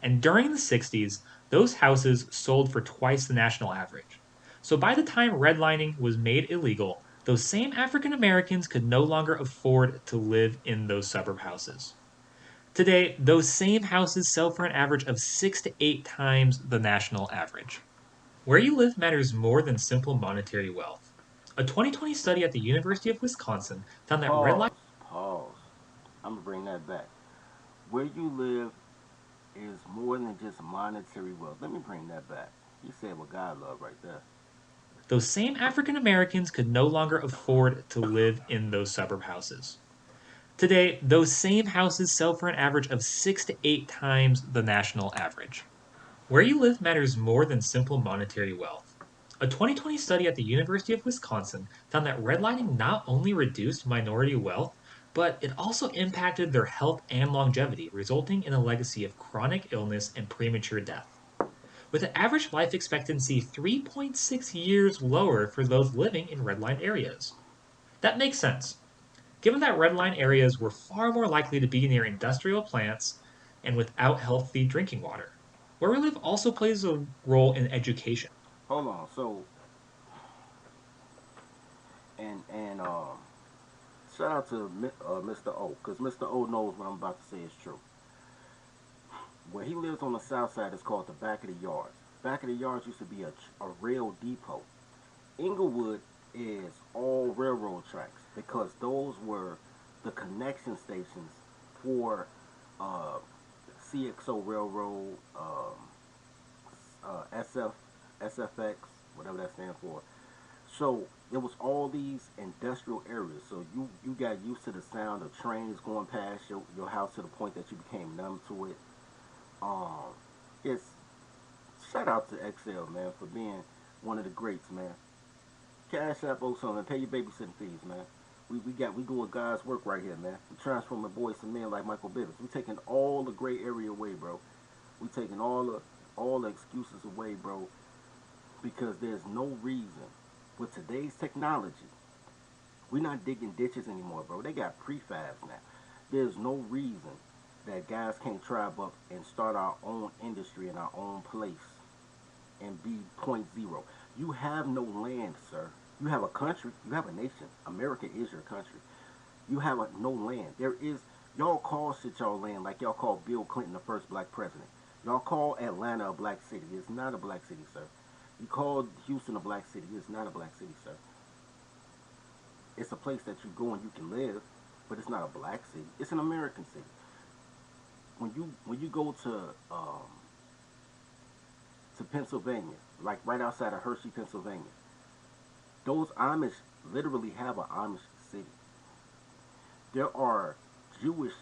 And during the 60s, those houses sold for twice the national average. So by the time redlining was made illegal, those same African Americans could no longer afford to live in those suburb houses. Today, those same houses sell for an average of 6 to 8 times the national average. Where you live matters more than simple monetary wealth. A 2020 study at the University of Wisconsin found that redlining. Pause. I'm gonna bring that back. Where you live is more than just monetary wealth. Let me bring that back. You said what God love right there. Those same African Americans could no longer afford to live in those suburb houses. Today, those same houses sell for an average of 6 to 8 times the national average. Where you live matters more than simple monetary wealth. A 2020 study at the University of Wisconsin found that redlining not only reduced minority wealth, but it also impacted their health and longevity, resulting in a legacy of chronic illness and premature death, with an average life expectancy 3.6 years lower for those living in redlined areas. That makes sense, given that redline areas were far more likely to be near industrial plants and without healthy drinking water. Where we live also plays a role in education. Hold on. So and shout out to Mr. O, because Mr. O knows what I'm about to say is true. Where he lives on the south side is called the back of the yards. Back of the yards used to be a rail depot. Inglewood is all railroad tracks because those were the connection stations for uh, CXO Railroad, SF, SFX, whatever that stands for. So it was all these industrial areas. So you got used to the sound of trains going past your house to the point that you became numb to it. Um, it's shout out to XL, man, for being one of the greats, man. Cash App OakSummers, pay your babysitting fees, man. We doing God's work right here, man. We transforming boys to men like Michael Bivins. We taking all the gray area away, bro. We taking all the excuses away, bro, because there's no reason with today's technology. We're not digging ditches anymore, bro. They got prefabs now. There's no reason that guys can't tribe up and start our own industry in our own place and be point zero. You have no land, sir. You have a country. You have a nation. America is your country. You have no land. There is, y'all call shit y'all land like y'all call Bill Clinton the first black president. Y'all call Atlanta a black city. It's not a black city, sir. You call Houston a black city. It's not a black city, sir. It's a place that you go and you can live, but it's not a black city. It's an American city. When you go to Pennsylvania, like right outside of Hershey, Pennsylvania, those Amish literally have an Amish city. There are Jewish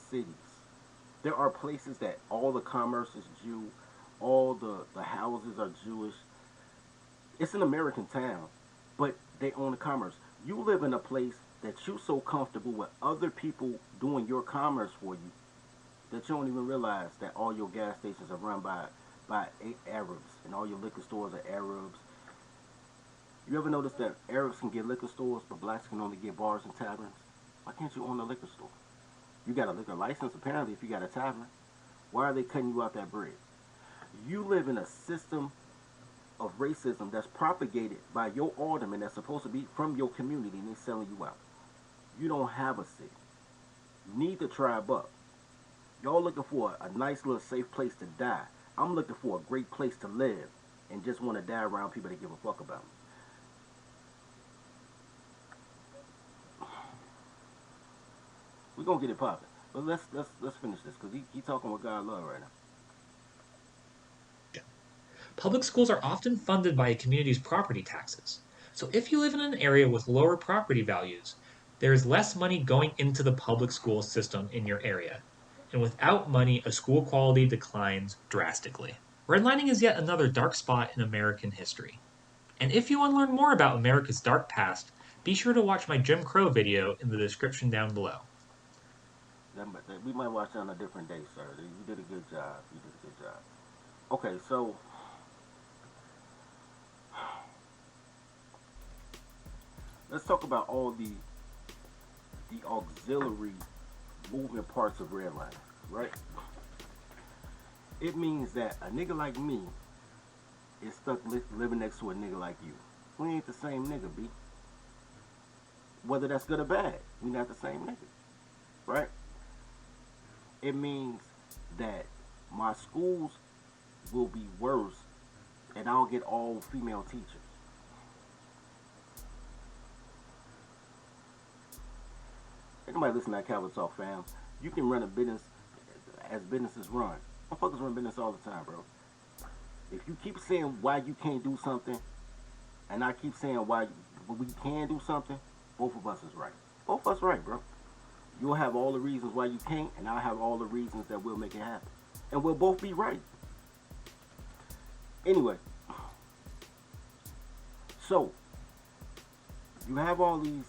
cities. There are places that all the commerce is Jew, all the houses are Jewish. It's an American town, but they own the commerce. You live in a place that you're so comfortable with other people doing your commerce for you that you don't even realize that all your gas stations are run by Arabs and all your liquor stores are Arabs. You ever notice that Arabs can get liquor stores, but blacks can only get bars and taverns? Why can't you own a liquor store? You got a liquor license, apparently, if you got a tavern. Why are they cutting you out that bread? You live in a system of racism that's propagated by your alderman that's supposed to be from your community, and they're selling you out. You don't have a city. You need to tribe up. Y'all looking for a nice little safe place to die. I'm looking for a great place to live and just want to die around people that give a fuck about me. We're gonna get it popping. But let's finish this because he talking with God love right now. Public schools are often funded by a community's property taxes. So if you live in an area with lower property values, there is less money going into the public school system in your area. And without money, a school quality declines drastically. Redlining is yet another dark spot in American history. And if you want to learn more about America's dark past, be sure to watch my Jim Crow video in the description down below. We might watch that on a different day, sir. You did a good job. You did a good job. Okay, so let's talk about all the auxiliary moving parts of redlining, right? It means that a nigga like me is stuck living next to a nigga like you. We ain't the same nigga, B. Whether that's good or bad, we not the same nigga, right? It means that my schools will be worse and I'll get all female teachers. Ain't nobody listen to that Calvin talk, fam. You can run a business as businesses run. Motherfuckers run business all the time, bro. If you keep saying why you can't do something, and I keep saying why we can do something, both of us is right. Both of us right, bro. You'll have all the reasons why you can't, and I'll have all the reasons that will make it happen. And we'll both be right. Anyway. So, you have all these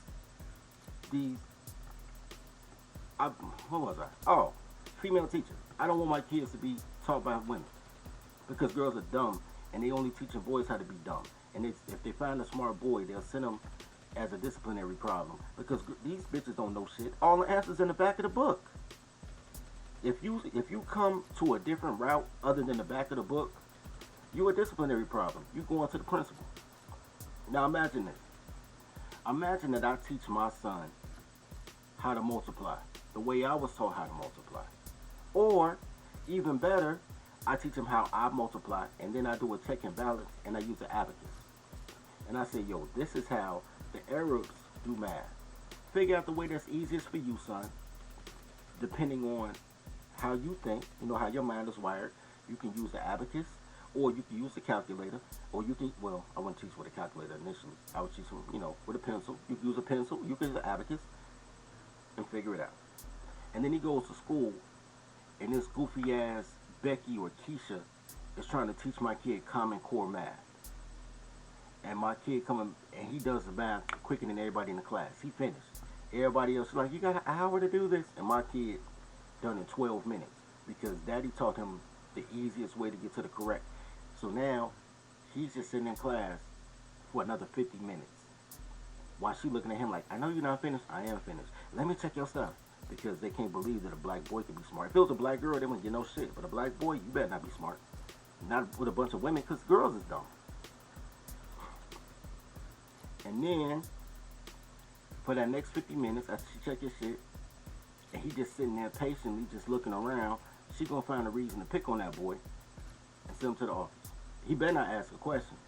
what was I? Oh, female teachers. I don't want my kids to be taught by women. Because girls are dumb, and they only teaching boys how to be dumb. And if they find a smart boy, they'll send them as a disciplinary problem. Because these bitches don't know shit. All the answers in the back of the book. If you come to a different route other than the back of the book, you're a disciplinary problem. You go on to the principal. Now imagine this. Imagine that I teach my son how to multiply the way I was taught how to multiply. Or, even better, I teach him how I multiply, and then I do a check and balance, and I use the abacus. And I say, yo, this is how the Arabs do math. Figure out the way that's easiest for you, son. Depending on how you think, how your mind is wired, you can use the abacus, or you can use the calculator, or you can, well, I wouldn't teach with a calculator initially. I would teach him, with a pencil. You can use a pencil, you can use the abacus, and figure it out. And then he goes to school, and this goofy ass Becky or Keisha is trying to teach my kid Common Core math. And my kid coming, and he does the math quicker than everybody in the class. He finished. Everybody else is like, you got an hour to do this? And my kid done in 12 minutes. Because daddy taught him the easiest way to get to the correct. So now, he's just sitting in class for another 50 minutes. While she looking at him like, I know you're not finished. I am finished. Let me check your stuff. Because they can't believe that a black boy can be smart. If it was a black girl, they wouldn't get no shit. But a black boy, you better not be smart. Not with a bunch of women, because girls is dumb. And then, for that next 50 minutes, after she check his shit, and he just sitting there patiently, just looking around, she gonna find a reason to pick on that boy and send him to the office. He better not ask a question.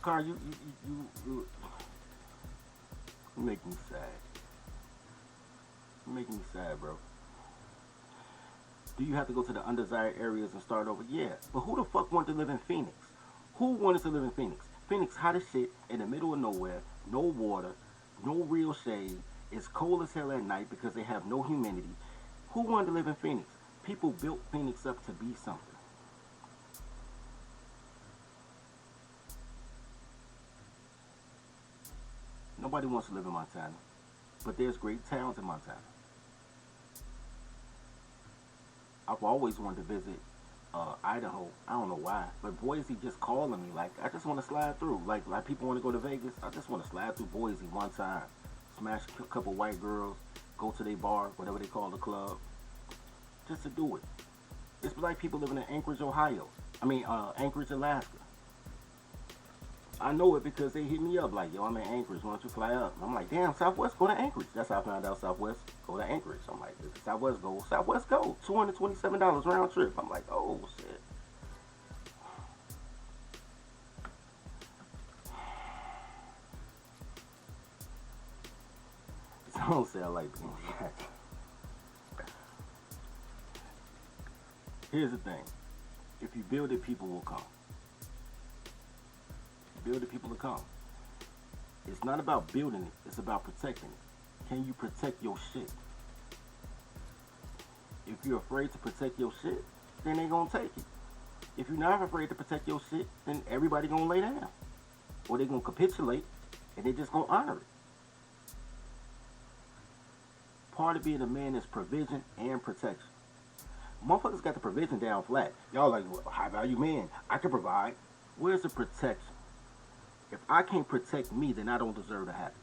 Car, you make me sad. You make me sad, bro. Do you have to go to the undesired areas and start over? Yeah. But who the fuck wanted to live in Phoenix? Who wanted to live in Phoenix? Phoenix hot as shit in the middle of nowhere, no water, no real shade. It's cold as hell at night because they have no humidity. Who wanted to live in Phoenix? People built Phoenix up to be something. Nobody wants to live in Montana, but there's great towns in Montana. I've always wanted to visit Idaho. I don't know why, but Boise just calling me. Like, I just want to slide through. Like people want to go to Vegas. I just want to slide through Boise one time, smash a couple white girls, go to their bar, whatever they call the club, just to do it. It's like people living in Anchorage, Ohio. Anchorage, Alaska. I know it because they hit me up like, yo, I'm in Anchorage, why don't you fly up? And I'm like, damn, Southwest, go to Anchorage. That's how I found out Southwest, go to Anchorage. I'm like, if Southwest go, Southwest go. $227 round trip. I'm like, oh, shit. I don't say I like being jacked. Here's the thing. If you build it, people will come. Build it, people will come. It's not about building it, it's about protecting it. Can you protect your shit? If you're afraid to protect your shit, then they gonna take it. If you're not afraid to protect your shit, then everybody gonna lay down. Or they gonna capitulate and they just gonna honor it. Part of being a man is provision and protection. Motherfuckers got the provision down flat. Y'all like, well, high value man, I can provide. Where's the protection? If I can't protect me, then I don't deserve to have it.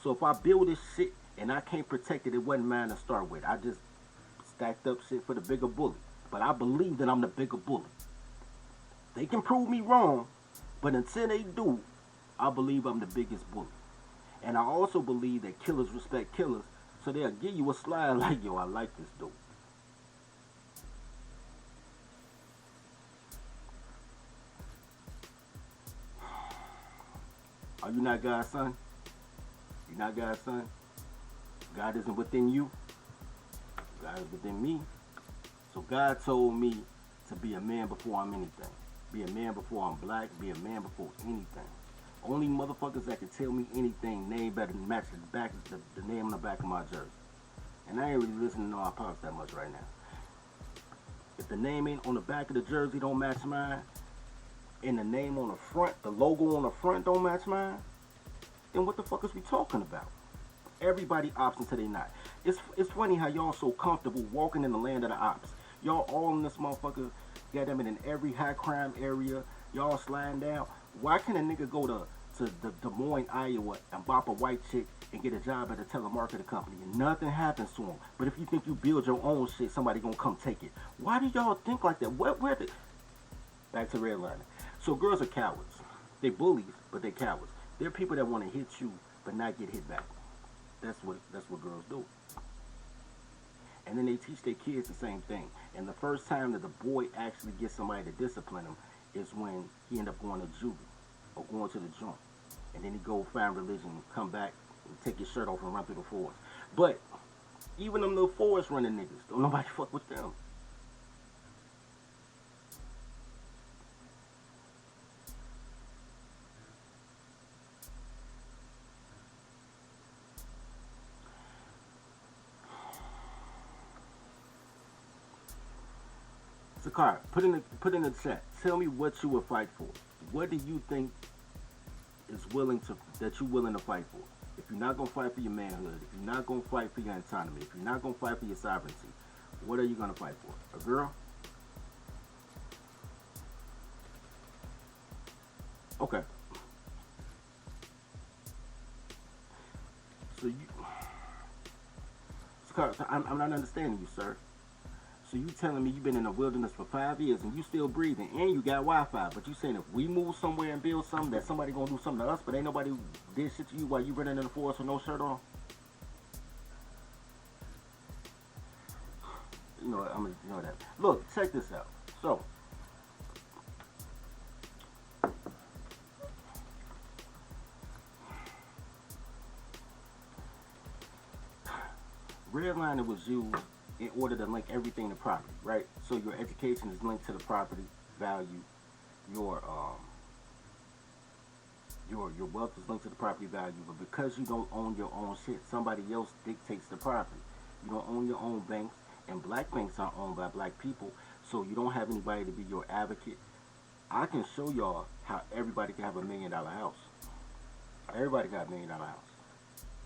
So if I build this shit and I can't protect it, it wasn't mine to start with. I just stacked up shit for the bigger bully. But I believe that I'm the bigger bully. They can prove me wrong, but until they do, I believe I'm the biggest bully. And I also believe that killers respect killers, so they'll give you a slide like, yo, I like this dude. Are you not God's son? You're not God's son? God isn't within you. God is within me. So God told me to be a man before I'm anything. Be a man before I'm black. Be a man before anything. Only motherfuckers that can tell me anything, name better than match the name on the back of my jersey. And I ain't really listening to our pops that much right now. If the name ain't on the back of the jersey don't match mine, and the name on the front, the logo on the front don't match mine, then what the fuck is we talking about? Everybody ops until they not. It's funny how y'all so comfortable walking in the land of the ops. Y'all all in this motherfucker, got them in every high crime area. Y'all sliding down. Why can a nigga go to Des Moines, Iowa and bop a white chick and get a job at a telemarketing company and nothing happens to him? But if you think you build your own shit, somebody gonna come take it. Why do y'all think like that? Back to redlining. So girls are cowards. They bullies, but they cowards. They're people that want to hit you but not get hit back. That's what girls do. And then they teach their kids the same thing. And the first time that the boy actually gets somebody to discipline him is when he end up going to juvie or going to the joint. And then he go find religion, come back, and take his shirt off and run through the forest. But even them little forest running niggas, don't nobody fuck with them. Zakar, put in the chat. Tell me what you would fight for. What do you think is that you're willing to fight for? If you're not gonna fight for your manhood, if you're not gonna fight for your autonomy, if you're not gonna fight for your sovereignty, what are you gonna fight for? A girl? Okay. So Zakar, I'm not understanding you, sir. So you telling me you've been in the wilderness for 5 years and you still breathing and you got Wi-Fi, but you saying if we move somewhere and build something that somebody gonna do something to us, but ain't nobody did shit to you while you running in the forest with no shirt on? You know what, I'm gonna ignore that. Look, check this out. So redlining was used in order to link everything to property, right? So your education is linked to the property value, your wealth is linked to the property value, but because you don't own your own shit, somebody else dictates the property. You don't own your own banks, and black banks aren't owned by black people, so you don't have anybody to be your advocate. I can show y'all how everybody can have $1 million house. Everybody got $1 million house.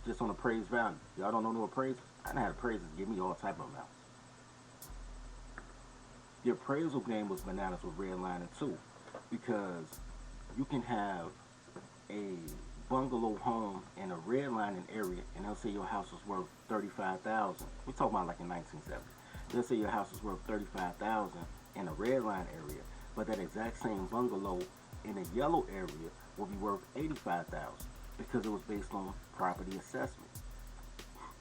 Just on appraised value. Y'all don't know no appraisers? I done had appraisers give me all type of amounts. The appraisal game was bananas with redlining too, because you can have a bungalow home in a redlining area, and they'll say your house is worth $35,000. We're talking about like in 1970. They'll say your house is worth $35,000 in a redline area, but that exact same bungalow in a yellow area will be worth 85,000 because it was based on property assessment.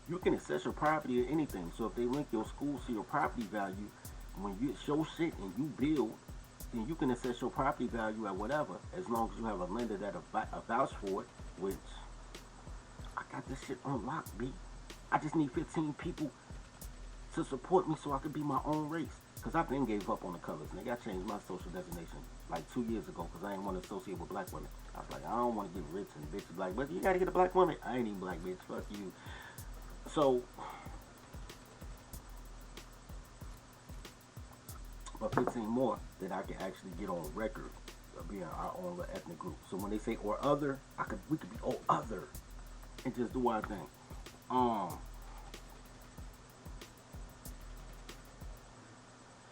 You can assess your property or anything. So if they link your school to your property value, when you show shit and you build, then you can assess your property value at whatever, as long as you have a lender that'll vouch for it, which I got this shit on lock, B. I just need 15 people to support me so I could be my own race. Because I been gave up on the colors, nigga. I changed my social designation like 2 years ago because I didn't want to associate with black women. I was like, I don't want to get rich and bitches like, but you got to get a black woman. I ain't even black, bitch. Fuck you. So, but 15 more that I can actually get on record of being our own little ethnic group. So when they say or other, we could be all other and just do our thing.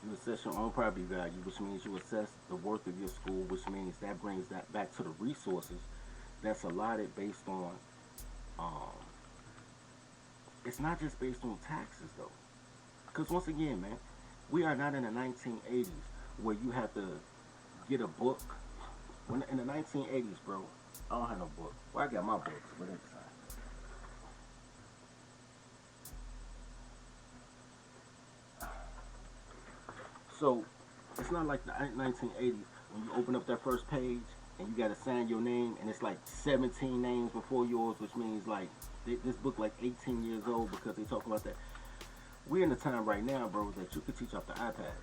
You assess your own property value, which means you assess the worth of your school, which means that brings that back to the resources that's allotted based on. It's not just based on taxes though, because once again, man, we are not in the 1980s where you have to get a book. When in the 1980s, bro, I don't have no book. Well, I got my books, but it's so it's not like the 1980s when you open up that first page and you gotta sign your name and it's like 17 names before yours, which means like this book like 18 years old because they talk about that. We're in the time right now, bro, that you could teach off the iPad.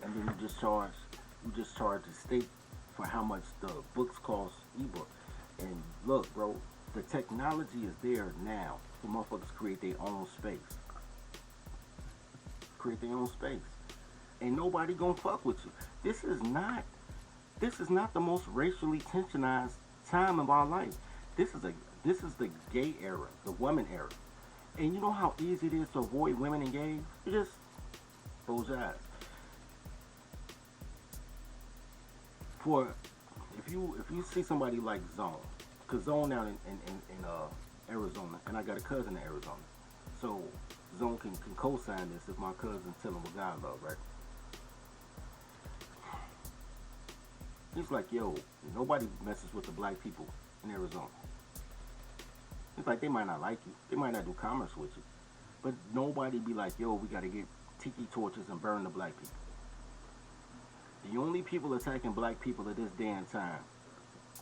And then you just charge the state for how much the books cost ebook. And look, bro, the technology is there now for motherfuckers to create their own space. Create their own space. Ain't nobody gonna fuck with you. This is not the most racially tensionized time of our life. This is the gay era, the woman era. And you know how easy it is to avoid women and gays? You just close your eyes. For if you see somebody like Zone, cause Zone down in Arizona, and I got a cousin in Arizona, so Zone can co-sign this if my cousin tell him what God love, right? He's like, yo, nobody messes with the black people in Arizona. It's like they might not like you, they might not do commerce with you, but nobody be like, yo, we gotta get tiki torches and burn the black people. The only people attacking black people at this damn time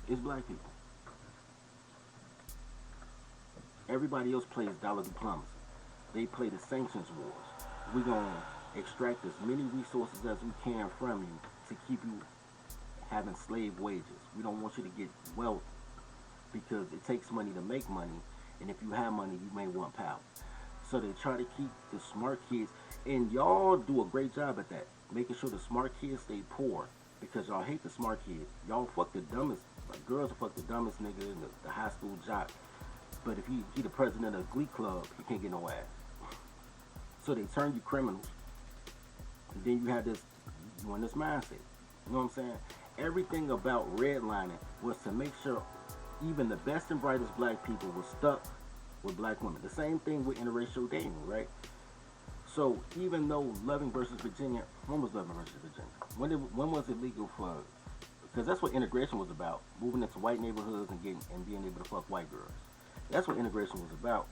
is black people. Everybody else plays dollar diplomacy. They play the sanctions wars. We're gonna extract as many resources as we can from you to keep you having slave wages. We don't want you to get wealth because it takes money to make money, and if you have money, you may want power. So they try to keep the smart kids, and y'all do a great job at that, making sure the smart kids stay poor because y'all hate the smart kids. Y'all fuck the dumbest, like girls will fuck the dumbest nigga in the high school jock, but if he the president of a glee club, he can't get no ass. So they turn you criminals, and then you have this, you in this mindset. You know what I'm saying? Everything about redlining was to make sure even the best and brightest black people were stuck with black women. The same thing with interracial dating, right? So even though Loving versus Virginia, when was Loving versus Virginia? When was it legal for? Because that's what integration was about, moving into white neighborhoods and being able to fuck white girls. That's what integration was about.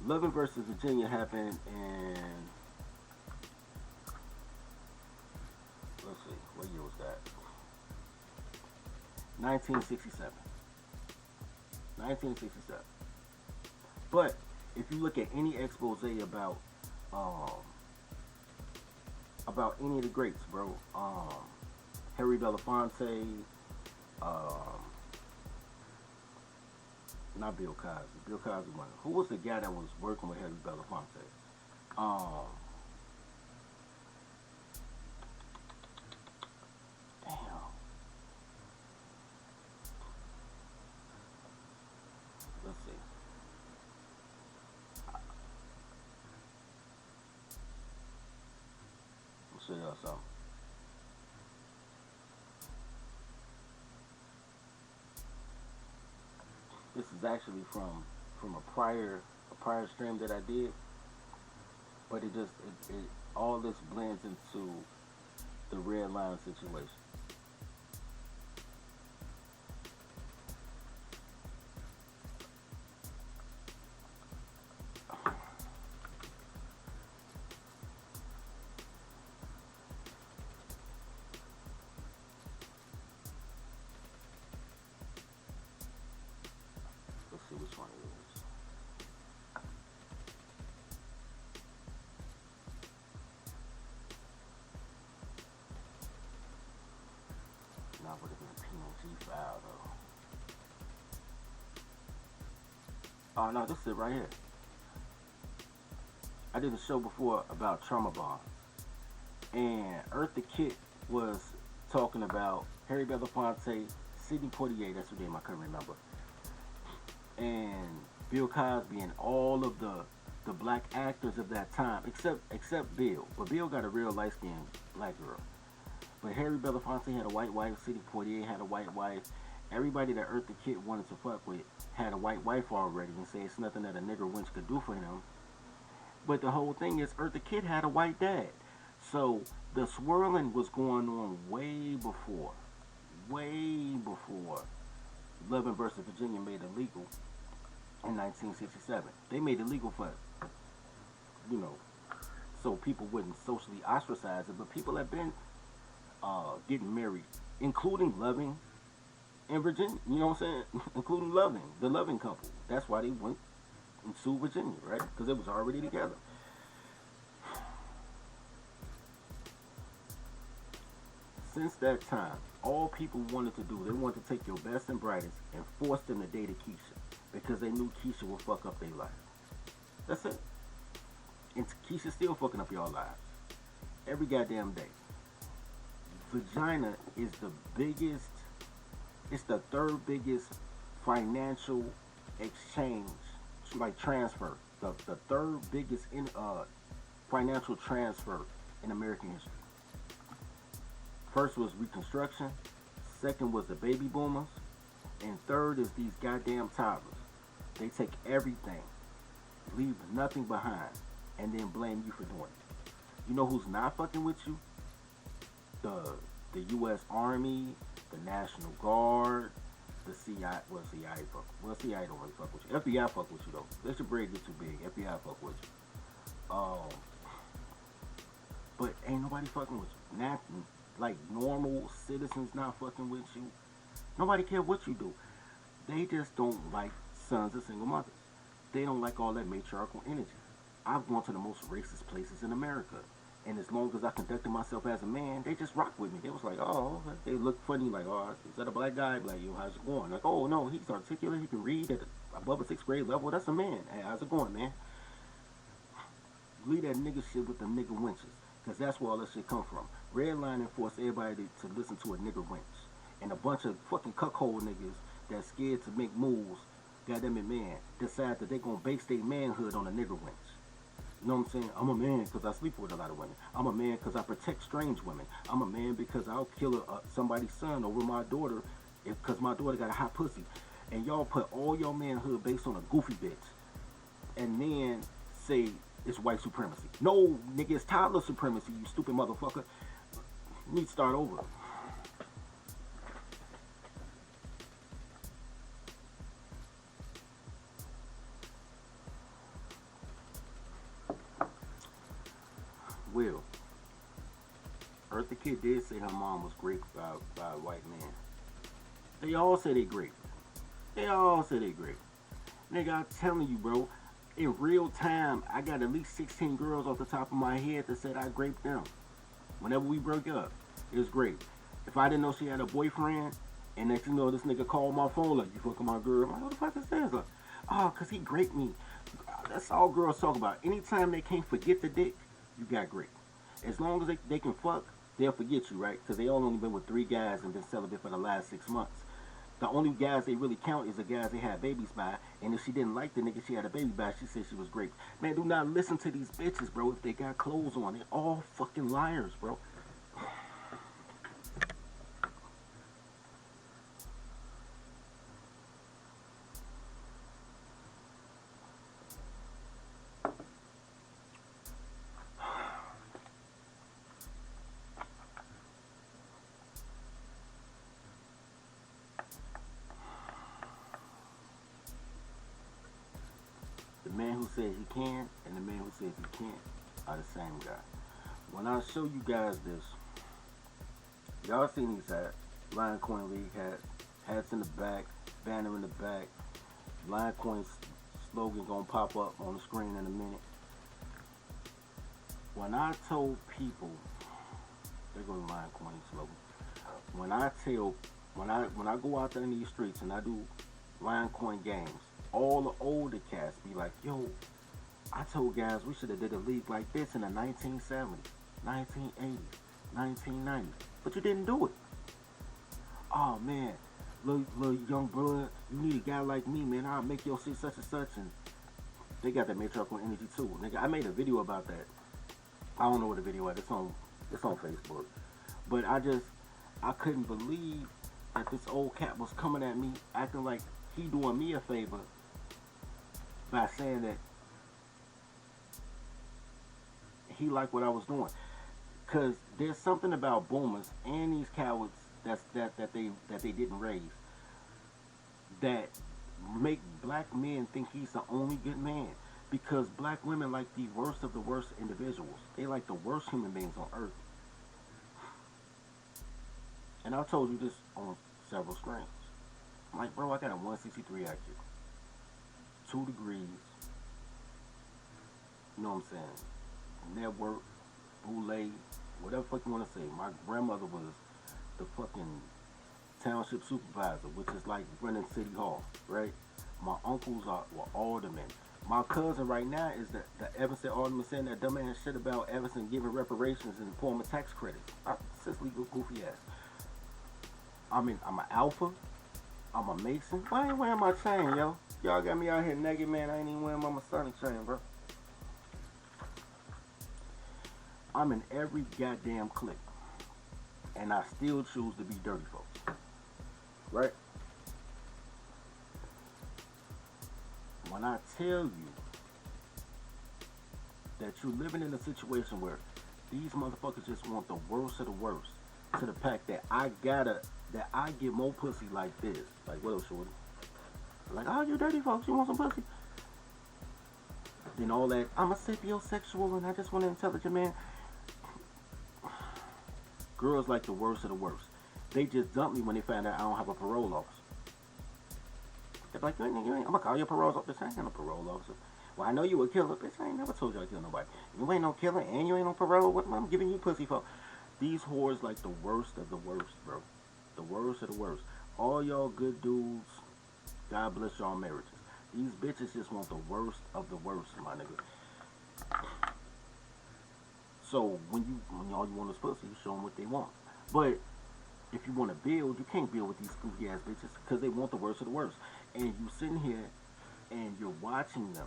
Loving versus Virginia happened in, let's see, what year was that? 1967. 1967. But if you look at any expose about any of the greats, bro, Harry Belafonte, not Bill Cosby. Bill Cosby one. Who was the guy that was working with Harry Belafonte? Damn. Let's see. I'll show y'all something. This is actually from a prior stream that I did, but all this blends into the red line situation. Let's see which one it is. Now would have been a PNG file though. Oh no, this is it right here. I did a show before about trauma bonds, and Eartha Kitt was talking about Harry Belafonte, Sidney Poitier, that's her name, I couldn't remember, and Bill Cosby and all of the black actors of that time, except Bill. But Bill got a real light-skinned black girl. But Harry Belafonte had a white wife, Sidney Poitier had a white wife. Everybody that Eartha Kitt wanted to fuck with had a white wife already, and say it's nothing that a nigger wench could do for him. But the whole thing is Eartha Kitt had a white dad. So the swirling was going on way before Loving versus Virginia made it legal in 1967. They made it legal for, so people wouldn't socially ostracize it. But people have been getting married, including Loving and Virginia. You know what I'm saying? Including Loving, the Loving couple. That's why they went and sued Virginia, right? Because it was already together. Since that time, all people wanted to do, they wanted to take your best and brightest and force them to date a Keisha, because they knew Keisha would fuck up their life. That's it. And Keisha's still fucking up your lives every goddamn day. Vagina is the biggest, it's the third biggest financial exchange, like transfer, the third biggest financial transfer in American history. First was Reconstruction, second was the baby boomers, and third is these goddamn toddlers. They take everything, leave nothing behind, and then blame you for doing it. You know who's not fucking with you? The U.S. Army, the National Guard, the CIA. Well, CIA fuck. Well, CIA don't really fuck with you. FBI fuck with you though. Let your brain get too big. FBI fuck with you. But ain't nobody fucking with you. Not like normal citizens not fucking with you. Nobody care what you do. They just don't like sons of single mothers. They don't like all that matriarchal energy. I've gone to the most racist places in America, and as long as I conducted myself as a man, they just rocked with me. They was like, oh, they look funny, like, oh, is that a black guy? Like, yo, how's it going? Like, oh no, he's articulate, he can read at above a 6th grade level. That's a man. Hey, how's it going, man? Leave that nigga shit with the nigga wenches, because that's where all that shit come from. Redlining forced everybody to listen to a nigga wench, and a bunch of fucking cuckold niggas that's scared to make moves, goddamn it, man, decide that they gonna base their manhood on a nigga wench. You know what I'm saying? I'm a man because I sleep with a lot of women. I'm a man because I protect strange women. I'm a man because I'll kill somebody's son over my daughter because my daughter got a hot pussy. And y'all put all your manhood based on a goofy bitch, and then say it's white supremacy. No, nigga, it's toddler supremacy, you stupid motherfucker. You need to start over. Will. Eartha Kitt did say her mom was raped by a white man. They all say they raped. They all say they raped. Nigga, I'm telling you, bro, in real time, I got at least 16 girls off the top of my head that said I raped them. Whenever we broke up, it was great. If I didn't know she had a boyfriend, and next you know, this nigga called my phone like, you fucking my girl. I'm like, what the fuck is this? Like, oh, because he raped me. That's all girls talk about. Anytime they can't forget the dick, you got great. As long as they can fuck, they'll forget you, right? Because they all only been with 3 guys and been celibate for the last 6 months. The only guys they really count is the guys they had babies by. And if she didn't like the nigga she had a baby by, she said she was raped. Man, do not listen to these bitches, bro, if they got clothes on. They're all fucking liars, bro. who says he can and the man who says he can't are the same guy. When I show you guys this, y'all seen these hats, Lion Coin League hats in the back, banner in the back, Lion Coin's slogan gonna pop up on the screen in a minute. When I told people, there goes Lion Coin slogan. When I go out there in these streets and I do Lion Coin games, all the older cats be like, yo, I told guys we should have did a league like this in the 1970s, 1980s, 1990s, but you didn't do it. Oh man, little young blood, you need a guy like me, man. I'll make your shit such and such. And they got that matriarchal energy too. Nigga, I made a video about that. I don't know what the video is. It's on Facebook. But I couldn't believe that this old cat was coming at me, acting like he doing me a favor by saying that he liked what I was doing. Cause there's something about boomers and these cowards that they didn't raise that make black men think he's the only good man. Because black women like the worst of the worst individuals. They like the worst human beings on earth. And I told you this on several streams. I'm like, bro, I got a 163 IQ. 2 degrees. You know what I'm saying? Network, boule, whatever the fuck you want to say. My grandmother was the fucking township supervisor, which is like running City Hall, right? My uncles were aldermen. My cousin right now is the Evanston alderman saying that dumbass shit about Evanston giving reparations in the form of tax credits. Sicily goofy ass. I'm an alpha. I'm a Mason. Why I ain't wearing my chain, yo? Y'all got me out here naked, man. I ain't even wearing my Masonic chain, bro. I'm in every goddamn clique. And I still choose to be dirty folks. Right? When I tell you that you're living in a situation where these motherfuckers just want the worst of the worst, to the fact that I get more pussy like this. Like, what up, shorty? Like, oh, you dirty folks, you want some pussy? Then all that, I'm a sapiosexual and I just want an intelligent man. Girls like the worst of the worst. They just dump me when they find out I don't have a parole officer. They're like, you ain't, I'm gonna call you a parole officer. I ain't got no parole officer. Well, I know you a killer, bitch. I ain't never told you I killed nobody. You ain't no killer and you ain't on parole. What am I giving you pussy for? These whores like the worst of the worst, bro. The worst of the worst. All y'all good dudes, God bless y'all marriages. These bitches just want the worst of the worst, my nigga. So when all you want is pussy, you show them what they want. But if you want to build, you can't build with these goofy ass bitches because they want the worst of the worst. And you sitting here and you're watching them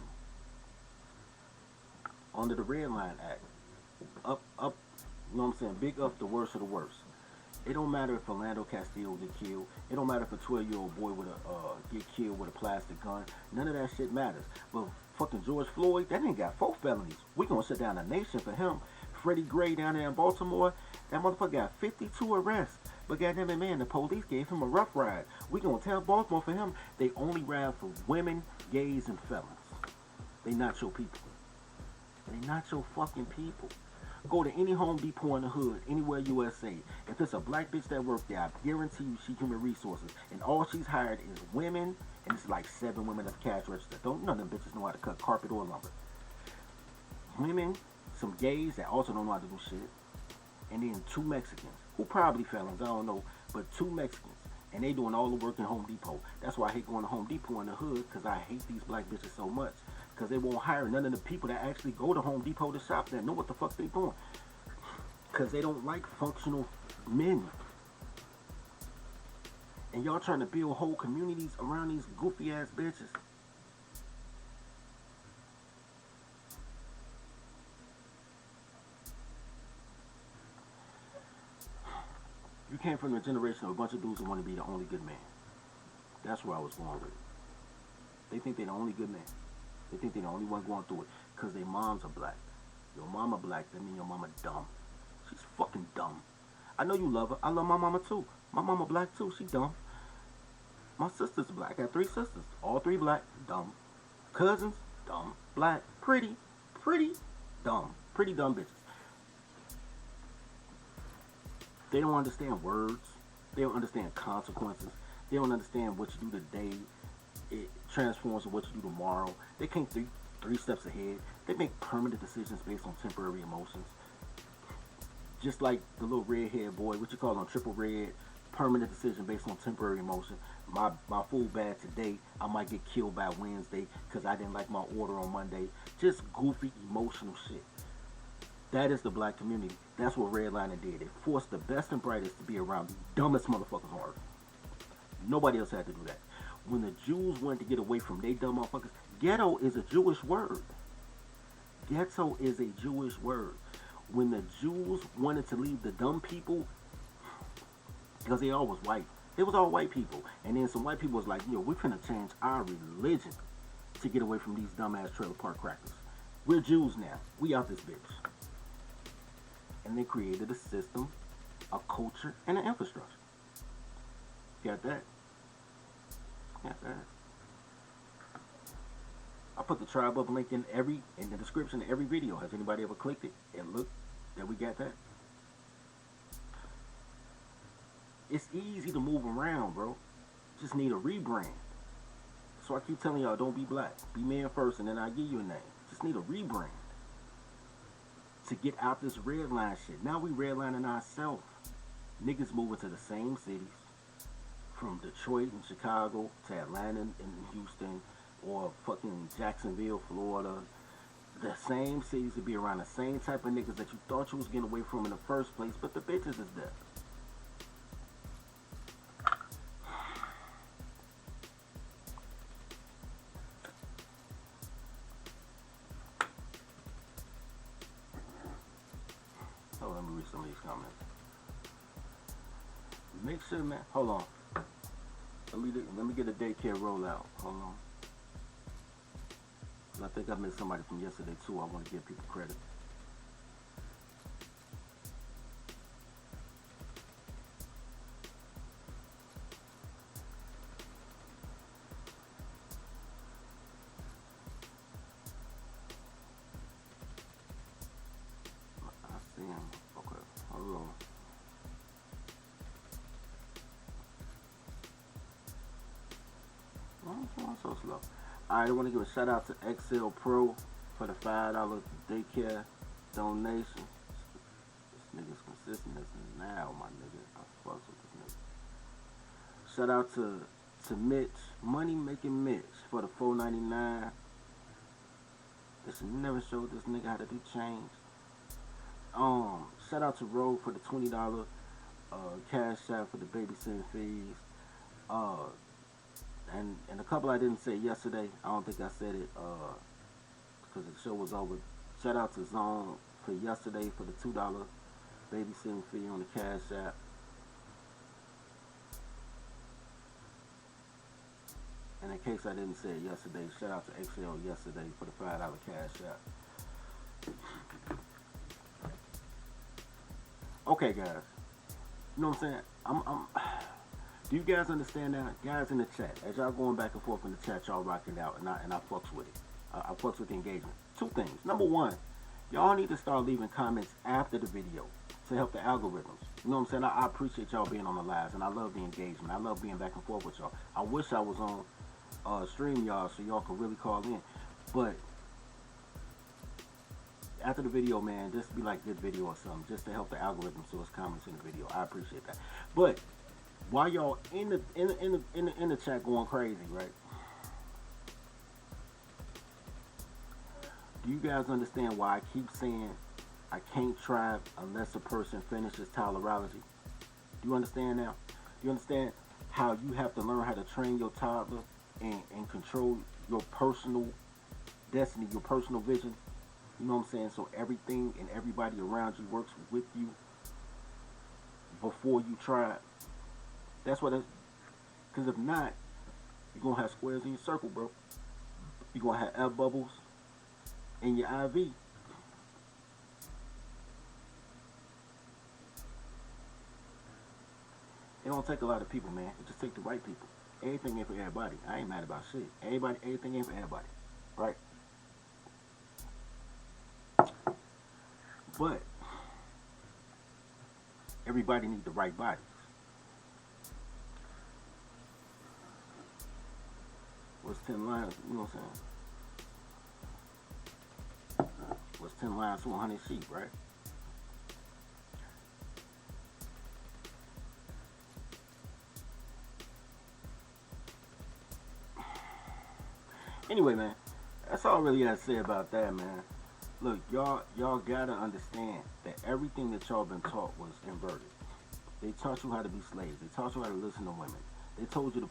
under the Red Line Act, up, you know what I'm saying, big up the worst of the worst. It don't matter if Orlando Castillo get killed. It don't matter if a 12-year-old boy with get killed with a plastic gun. None of that shit matters. But fucking George Floyd, that nigga got 4 felonies. We gonna shut down a nation for him. Freddie Gray down there in Baltimore, that motherfucker got 52 arrests. But goddamn it, man, the police gave him a rough ride. We gonna tell Baltimore for him, they only ride for women, gays, and felons. They not your people. They not your fucking people. Go to any Home Depot in the hood, anywhere USA. If it's a black bitch that works there, I guarantee you she human resources. And all she's hired is women, and it's like 7 women at the cash register. None of them bitches know how to cut carpet or lumber. Women, some gays that also don't know how to do shit. And then 2 Mexicans, who probably felons, I don't know, but 2 Mexicans. And they doing all the work in Home Depot. That's why I hate going to Home Depot in the hood, because I hate these black bitches so much. Because they won't hire none of the people that actually go to Home Depot to shop that know what the fuck they doing. Because they don't like functional men. And y'all trying to build whole communities around these goofy ass bitches. You came from a generation of a bunch of dudes who want to be the only good man. That's where I was going with it. They think they're the only good man. They think they're the only one going through it because their moms are black. Your mama black, that means your mama dumb. She's fucking dumb. I know you love her. I love my mama too. My mama black too. She dumb. My sister's black. I got 3 sisters. All 3 black. Dumb. Cousins. dumb. Black, pretty dumb. Pretty dumb bitches. They don't understand words. They don't understand consequences. They don't understand what you do today. It transforms to what you do tomorrow. They can't think 3 steps ahead. They make permanent decisions based on temporary emotions. Just like the little redhead boy, what you call on Triple Red, permanent decision based on temporary emotion. My food bad today, I might get killed by Wednesday because I didn't like my order on Monday. Just goofy emotional shit. That is the black community. That's what Redlining did. It forced the best and brightest to be around the dumbest motherfuckers on earth. Nobody else had to do that. When the Jews wanted to get away from they dumb motherfuckers, ghetto is a Jewish word. Ghetto is a Jewish word. When the Jews wanted to leave the dumb people, because they all was white. It was all white people. And then some white people was like, yo, we're finna change our religion to get away from these dumbass trailer park crackers. We're Jews now. We out this bitch. And they created a system, a culture, and an infrastructure. Got that? Got that. I put the Tribe Up link in the description of every video. Has anybody ever clicked it and looked that we got that? It's easy to move around, bro. Just need a rebrand. So I keep telling y'all, don't be black. Be man first, and then I give you a name. Just need a rebrand to get out this redline shit. Now we redlining ourselves. Niggas moving to the same cities, from Detroit and Chicago to Atlanta and Houston, or fucking Jacksonville, Florida. The same cities to be around the same type of niggas that you thought you was getting away from in the first place, but the bitches is there. Oh, let me read some of these comments. Make sure, man. Hold on. Let me get a daycare rollout. Hold on. I think I missed somebody from yesterday too. I want to give people credit. I see him. Okay. Hold on. Why am I so slow? Alright, I want to give a shout out to XL Pro for the $5 daycare donation. This nigga's consistent as now, my nigga. I fucks with this nigga. Shout out to Mitch, Money Making Mitch, for the $4.99. This never showed this nigga how to do change. Shout out to Rogue for the $20 cash out for the babysitting fees. And a couple I didn't say yesterday. I don't think I said it because the show was over. Shout out to Zone for yesterday for the $2 babysitting fee on the cash app. And in case I didn't say it yesterday, shout out to XL yesterday for the $5 cash app. Okay, guys. You know what I'm saying? Do you guys understand now? Guys in the chat, as y'all going back and forth in the chat, y'all rocking out, and I fucks with it. I fucks with the engagement. 2 things. Number 1, y'all need to start leaving comments after the video to help the algorithms. You know what I'm saying? I appreciate y'all being on the lives, and I love the engagement. I love being back and forth with y'all. I wish I was on stream y'all so y'all could really call in. But after the video, man, just be like this video or something, just to help the algorithm so it's comments in the video. I appreciate that. But while y'all in the chat going crazy, right? Do you guys understand why I keep saying I can't tribe unless a person finishes tolerology? Do you understand now? Do you understand how you have to learn how to train your toddler and control your personal destiny, your personal vision? You know what I'm saying? So everything and everybody around you works with you before you tribe. That's what it's, because if not, you're going to have squares in your circle, bro. You're going to have air bubbles in your IV. It don't take a lot of people, man. It just take the right people. Everything ain't for everybody. I ain't mad about shit. Everything ain't for everybody. Right? But everybody needs the right bodies. What's 10 lines? You know what I'm saying? What's 10 lines to 100 sheep, right? Anyway, man, that's all I really got to say about that, man. Look, y'all gotta understand that everything that y'all been taught was inverted. They taught you how to be slaves. They taught you how to listen to women. They told you to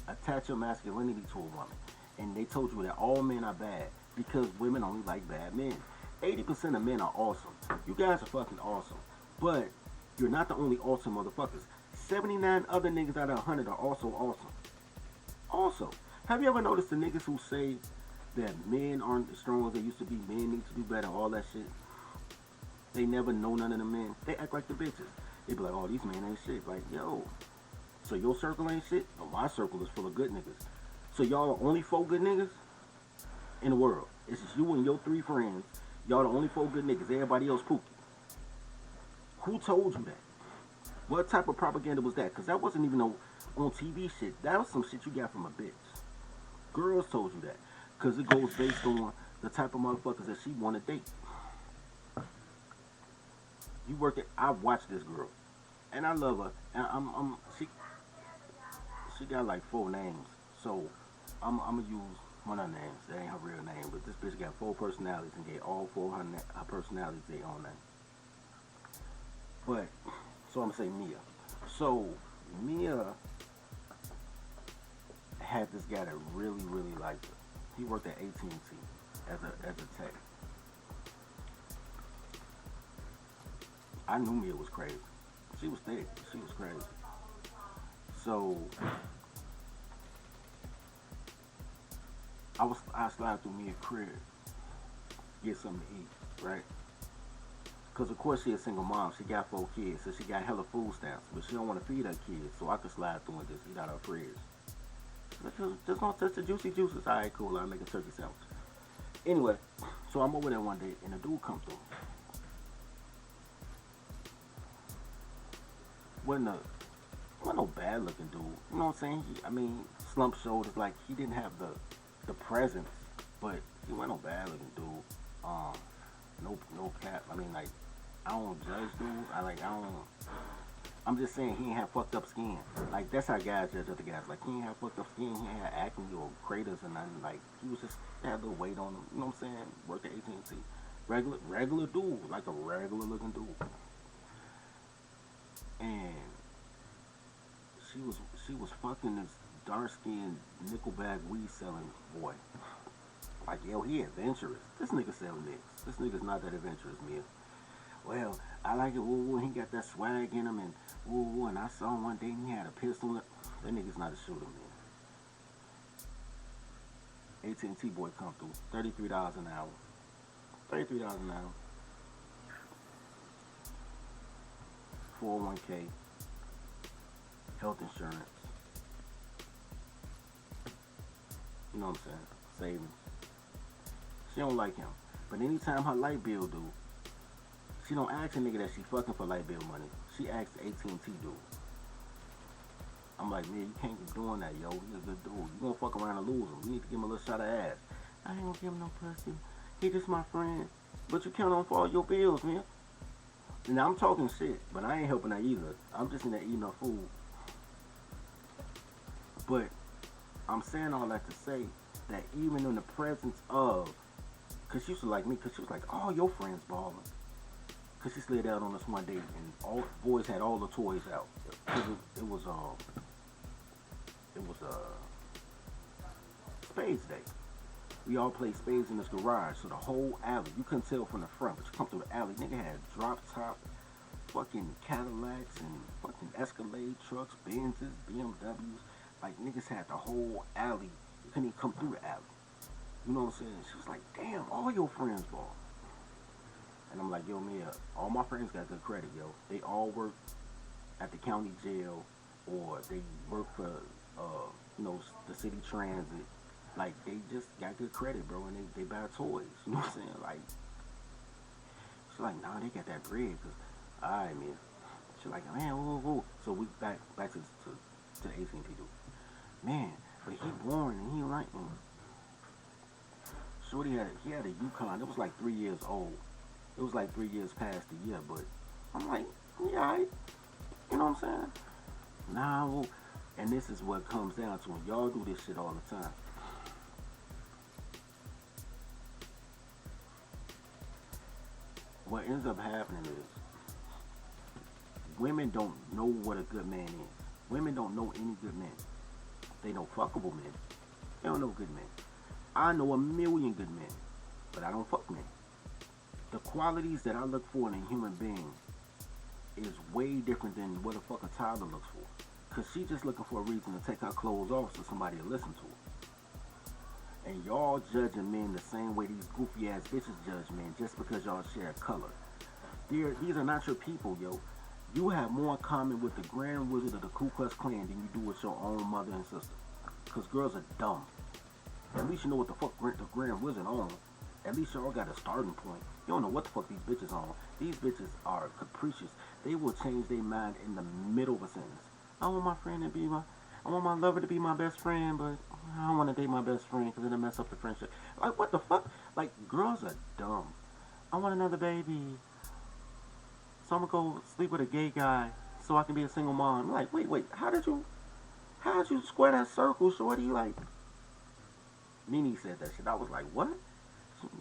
attach your masculinity to a woman, and they told you that all men are bad because women only like bad men. 80% of men are awesome. You guys are fucking awesome, but you're not the only awesome motherfuckers. 79 other niggas out of 100 are also awesome. Also, have you ever noticed the niggas who say that men aren't as strong as they used to be, men need to do better, all that shit? They never know none of the men. They act like the bitches. They be like, oh, these men ain't shit. Like, yo, so your circle ain't shit? No, my circle is full of good niggas. So y'all are only 4 good niggas in the world. It's just you and your 3 friends. Y'all the only 4 good niggas. Everybody else pookie. Who told you that? What type of propaganda was that? Because that wasn't even on TV shit. That was some shit you got from a bitch. Girls told you that. Because it goes based on the type of motherfuckers that she want to date. You work it. I watch this girl, and I love her. And she got like 4 names, so I'm gonna use one of her names. That ain't her real name, but this bitch got 4 personalities and gave all 4 her personalities their own name. But so I'm gonna say Mia. So Mia had this guy that really liked her. He worked at AT&T as a tech. I knew Mia was crazy. She was thick. She was crazy. So I slide through Mia's crib, get something to eat, right? Because of course she a single mom. She got 4 kids, so she got hella food stamps, but she don't want to feed her kids, so I could slide through and just eat out her fridge. Just don't touch the juicy juices. Alright, cool. I'll make a turkey sandwich. Anyway, so I'm over there one day, and a dude come through. Wasn't no bad looking dude. You know what I'm saying? Slump shoulders. Like, he didn't have the presence, but he wasn't no bad looking dude. No cap. Like, I don't judge dudes. I'm just saying he ain't have fucked up skin. Like, that's how guys judge other guys. Like, he ain't have fucked up skin. He ain't had acne or craters or nothing. Like, he was just had a little weight on him. You know what I'm saying? Worked at AT&T. Regular dude. Like a regular looking dude. And she was fucking this dark skinned nickelback weed selling boy. Like, yo, he adventurous. This nigga selling niggas. This nigga's not that adventurous, man. Well, I like it, he got that swag in him, and I saw him one day and he had a pistol. That nigga's not a shooter, man. AT&T boy come through, $33 an hour. $33 an hour. 401k, health insurance. You know what I'm saying? Savings. She don't like him. But anytime her light bill due, she don't ask a nigga that she fucking for light bill money. She asks the AT&T dude. I'm like, man, you can't keep doing that, yo. He's a good dude. You gonna fuck around and lose him. You need to give him a little shot of ass. I ain't gonna give him no pussy. He just my friend. But you count on for all your bills, man. Now, I'm talking shit, but I ain't helping her either. I'm just in there eating her food. But I'm saying all that to say that even in the presence of, because she used to like me, because she was like, oh, your friend's balling. Because she slid out on us one day, and all boys had all the toys out. It was Spades Day. We all played spades in this garage, so the whole alley, you couldn't tell from the front, but you come through the alley, nigga had drop top, fucking Cadillacs and fucking Escalade trucks, Benzes, BMWs. Like, niggas had the whole alley. You couldn't even come through the alley. You know what I'm saying? She was like, damn, all your friends ball. And I'm like, yo, Mia, all my friends got good credit, yo. They all work at the county jail, or they work for, the city transit. Like, they just got good credit, bro, and they buy toys. You know what I'm saying? Like, She's like, nah, they got that bread. Cause, alright, man. She's like, man, whoa. So we back to the 18 people. Man, but he born and he like, Shorty he had a Yukon. It was like 3 years old. It was like 3 years past the year, but I'm like, yeah, alright. You know what I'm saying? Nah, and this is what comes down to when y'all do this shit all the time. What ends up happening is women don't know what a good man is. Women don't know any good men. They know fuckable men. They don't know good men. I know a million good men, but I don't fuck men. The qualities that I look for in a human being is way different than what the fuck a toddler looks for. Cause she just looking for a reason to take her clothes off so somebody will listen to her. And y'all judging men the same way these goofy ass bitches judge men just because y'all share color. These are not your people, yo. You have more in common with the Grand Wizard of the Ku Klux Klan than you do with your own mother and sister. Cause girls are dumb. At least you know what the fuck the Grand Wizard on. At least y'all got a starting point. You don't know what the fuck these bitches on. These bitches are capricious. They will change their mind in the middle of a sentence. I want my lover to be my best friend, but I don't want to date my best friend because it'll mess up the friendship. Like, what the fuck? Like, girls are dumb. I want another baby, so I'm gonna go sleep with a gay guy so I can be a single mom. I'm like, wait, how did you square that circle, shorty? Like, Nene said that shit. I was like, what?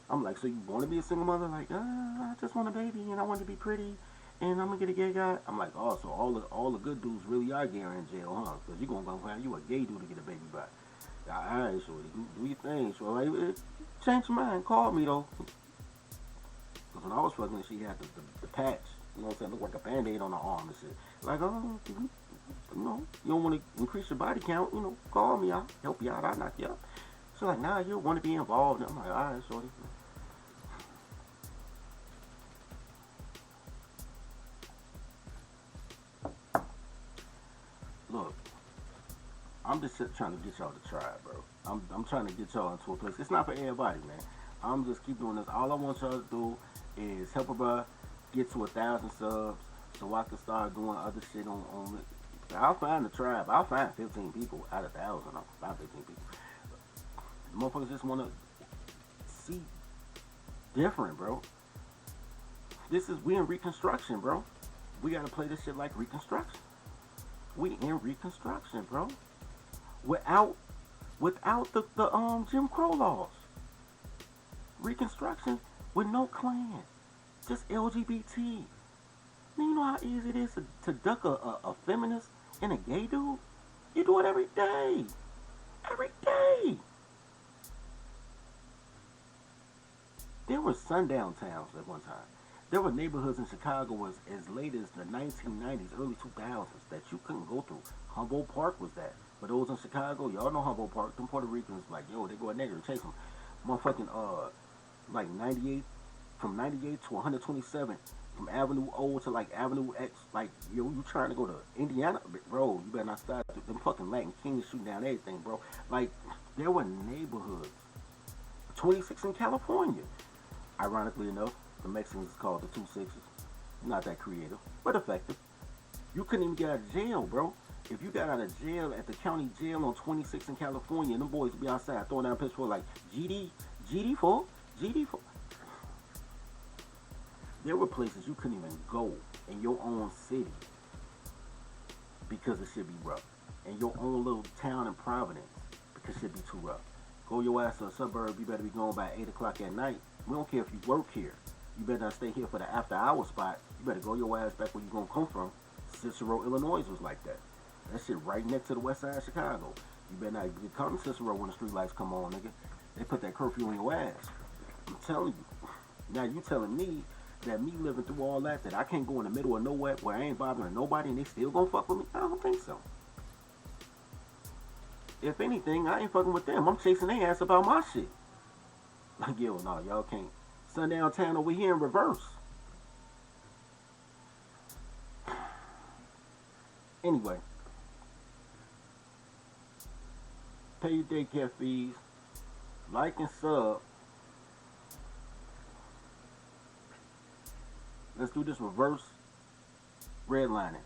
I'm like, so you want to be a single mother? Like, I just want a baby and I want to be pretty and I'm gonna get a gay guy. I'm like, oh, so all the good dudes really are gay in jail, huh? Because you're gonna go find you a gay dude to get a baby by. Alright, shorty, do your thing, shorty. Like, change your mind, call me though. Because when I was fucking, she had the patch, you know what I'm saying, look like a band-aid on her arm and shit. Like, oh, you know, you don't want to increase your body count, you know, call me, I'll help you out, I'll knock you out. She's like, nah, you want to be involved. And I'm like, alright, shorty. Look, I'm just trying to get y'all to try, bro. I'm trying to get y'all into a place. It's not for everybody, man. I'm just keep doing this. All I want y'all to do is help a bro get to 1,000 subs so I can start doing other shit on it. I'll find the tribe. I'll find 15 people out of 1,000. I'll find 15 people. Motherfuckers just want to see different, bro. We in Reconstruction, bro. We gotta play this shit like Reconstruction. We in Reconstruction, bro. Without the Jim Crow laws. Reconstruction with no Klan, just LGBT. Now you know how easy it is to duck a feminist and a gay dude. You do it every day. Every day. There were sundown towns at one time. There were neighborhoods in Chicago as late as the 1990s, early 2000s that you couldn't go through. Humboldt Park was that. For those in Chicago, y'all know Humboldt Park. Them Puerto Ricans, like, yo, they go a nigger and chase them. Motherfucking, like 98, from 98 to 127, from Avenue O to like Avenue X, like, yo, you trying to go to Indiana? Bro, you better not stop. Them fucking Latin kings shooting down everything, bro. Like, there were neighborhoods. 26 in California. Ironically enough, the Mexicans called the 2-6s. Not that creative, but effective. You couldn't even get out of jail, bro. If you got out of jail at the county jail on 26 in California, them boys would be outside throwing down a pitchfork like, GD4. There were places you couldn't even go in your own city because it should be rough. In your own little town in Providence because it should be too rough. Go your ass to a suburb, you better be going by 8 o'clock at night. We don't care if you work here. You better not stay here for the after-hour spot. You better go your ass back where you gonna come from. Cicero, Illinois was like that. That shit right next to the west side of Chicago. You better not come to Cicero when the street lights come on, nigga. They put that curfew on your ass. I'm telling you. Now you telling me that me living through all that I can't go in the middle of nowhere where I ain't bothering nobody and they still gonna fuck with me? I don't think so. If anything, I ain't fucking with them. I'm chasing their ass about my shit. Like, yo, no, y'all can't. Sundown town over here in reverse. Anyway. Pay your daycare fees. Like and sub. Let's do this reverse redlining.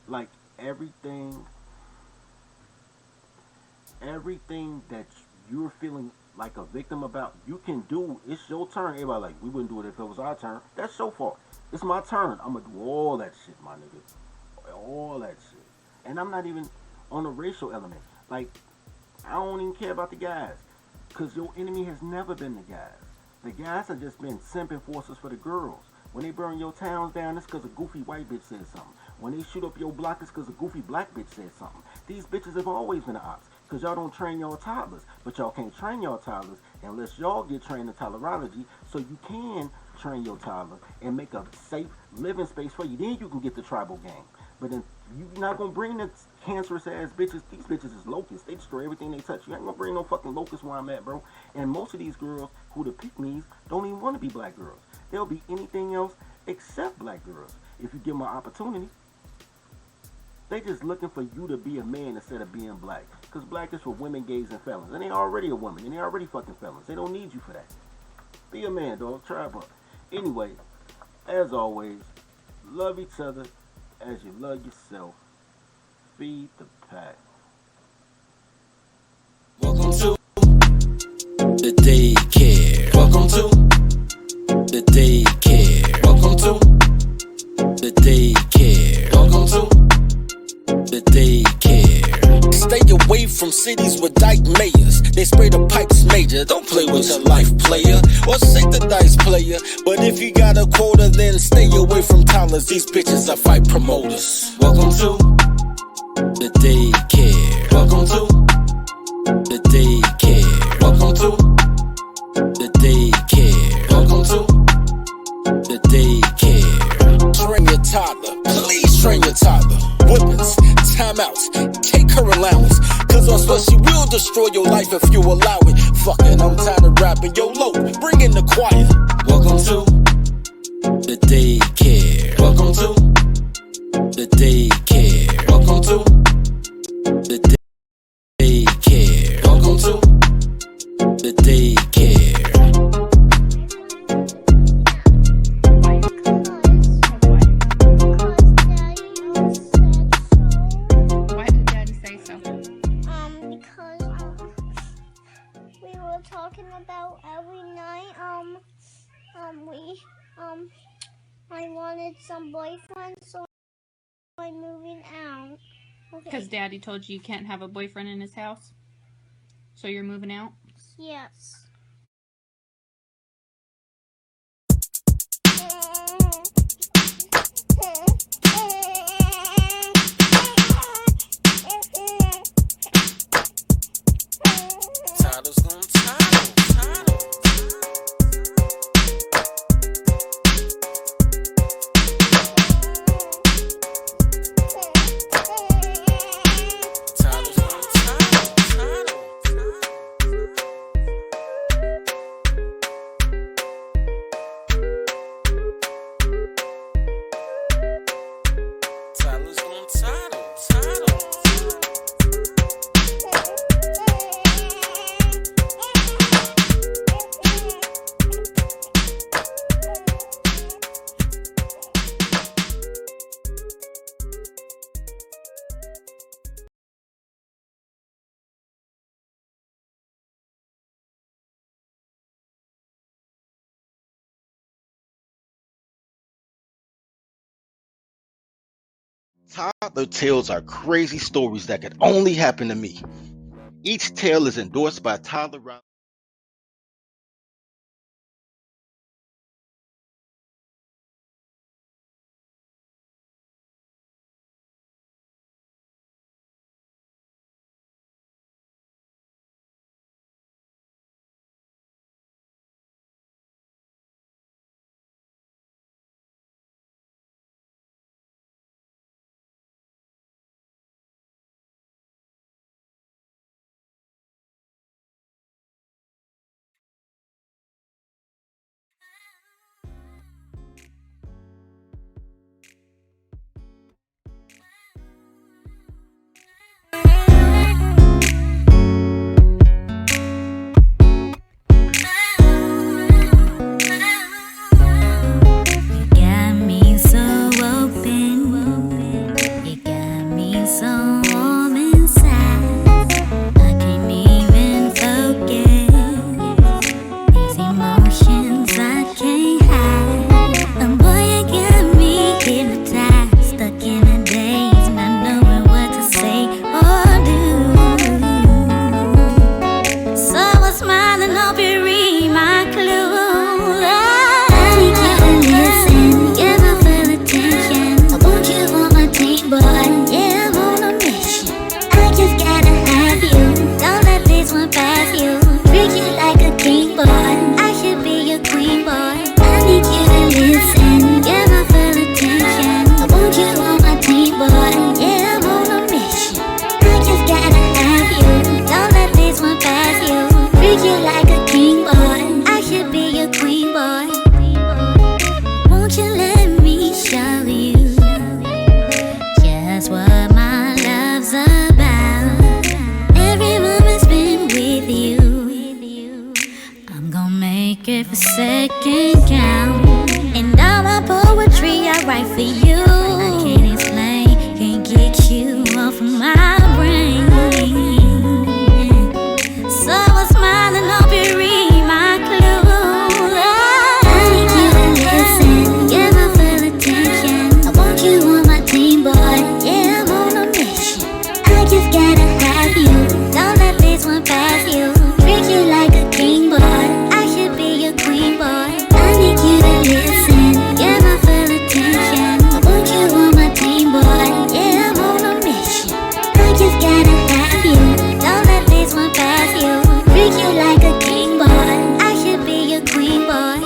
Like everything that you're feeling like a victim about, you can do. It's your turn. Everybody like, we wouldn't do it if it was our turn. That's your fault. It's my turn. I'm gonna do all that shit, my nigga. All that shit. And I'm not even on the racial element. Like, I don't even care about the guys. Because your enemy has never been the guys. The guys have just been simping forces for the girls. When they burn your towns down, it's because a goofy white bitch said something. When they shoot up your block, it's because a goofy black bitch said something. These bitches have always been the ops. Because y'all don't train y'all toddlers. But y'all can't train y'all toddlers unless y'all get trained in tolerology, so you can train your toddler and make a safe living space for you. Then you can get the tribal game. But then you're not going to bring the cancerous ass bitches. These bitches is locusts. They destroy everything they touch. You ain't going to bring no fucking locusts where I'm at, bro. And most of these girls who the pick-me's don't even want to be black girls. They'll be anything else except black girls if you give them an opportunity. They just looking for you to be a man instead of being black. Because black is for women, gays, and felons. And they already a woman. And they already fucking felons. They don't need you for that. Be a man, dog. Tribe up. Anyway, as always, love each other as you love yourself. Feed the pack. Welcome to the daycare. Welcome to the daycare. Welcome to the daycare. Welcome to the daycare. Stay away from cities with dyke mayors. They spray the pipes major. Don't play with your life, player. Or shake the dice, player. But if you got a quota, then stay away from toddlers. These bitches are fight promoters. Welcome to the daycare. Welcome to the daycare. Welcome to the daycare. Welcome to the daycare. Train your toddler. Please train your toddler. Whippings, timeouts, take her allowance. Cause on sweat she will destroy your life if you allow it. Fucking, I'm tired of rapping. Yo, low, bring in the choir. Welcome to the daycare. Welcome to the daycare. Welcome to the daycare. Welcome to the daycare. Why did Daddy say so? Because we were talking about every night, I wanted some boyfriend, so I'm moving out. Because Daddy told you can't have a boyfriend in his house? So you're moving out? Yes. Title's gonna title. Title's gonna title. Title's gonna title. Toddler tales are crazy stories that could only happen to me. Each tale is endorsed by Toddler. That's what my love's about. Every moment spent with you, I'm gonna make every second count. And all my poetry I write for you. I can't explain, can't get you off of my brain. So I'm smiling, hope you read my clue. I need you to listen, give my full attention. I want you on my team, boy. Yeah, I'm on a mission. I just gotta have you. Don't let this one pass you. Treat you like a king, boy. I should be your queen, boy. I need you to listen, give my full attention. I want you on my team, boy. Yeah, I'm on a mission. I just gotta have you. Don't let this one pass you. Treat you like a king, boy. I should be your queen, boy.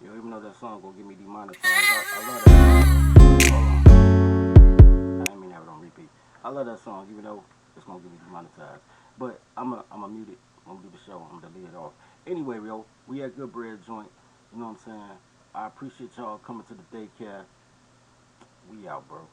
Yo, even though that song gonna get me demonetized, I love that song. Hold on. I didn't mean to have it on repeat. I love that song, even though it's gonna get me demonetized. But I'm a mute it. I'm gonna do the show. I'm gonna delete it off. Anyway, yo, we at Good Bread Joint. You know what I'm saying? I appreciate y'all coming to the daycare. We out, bro.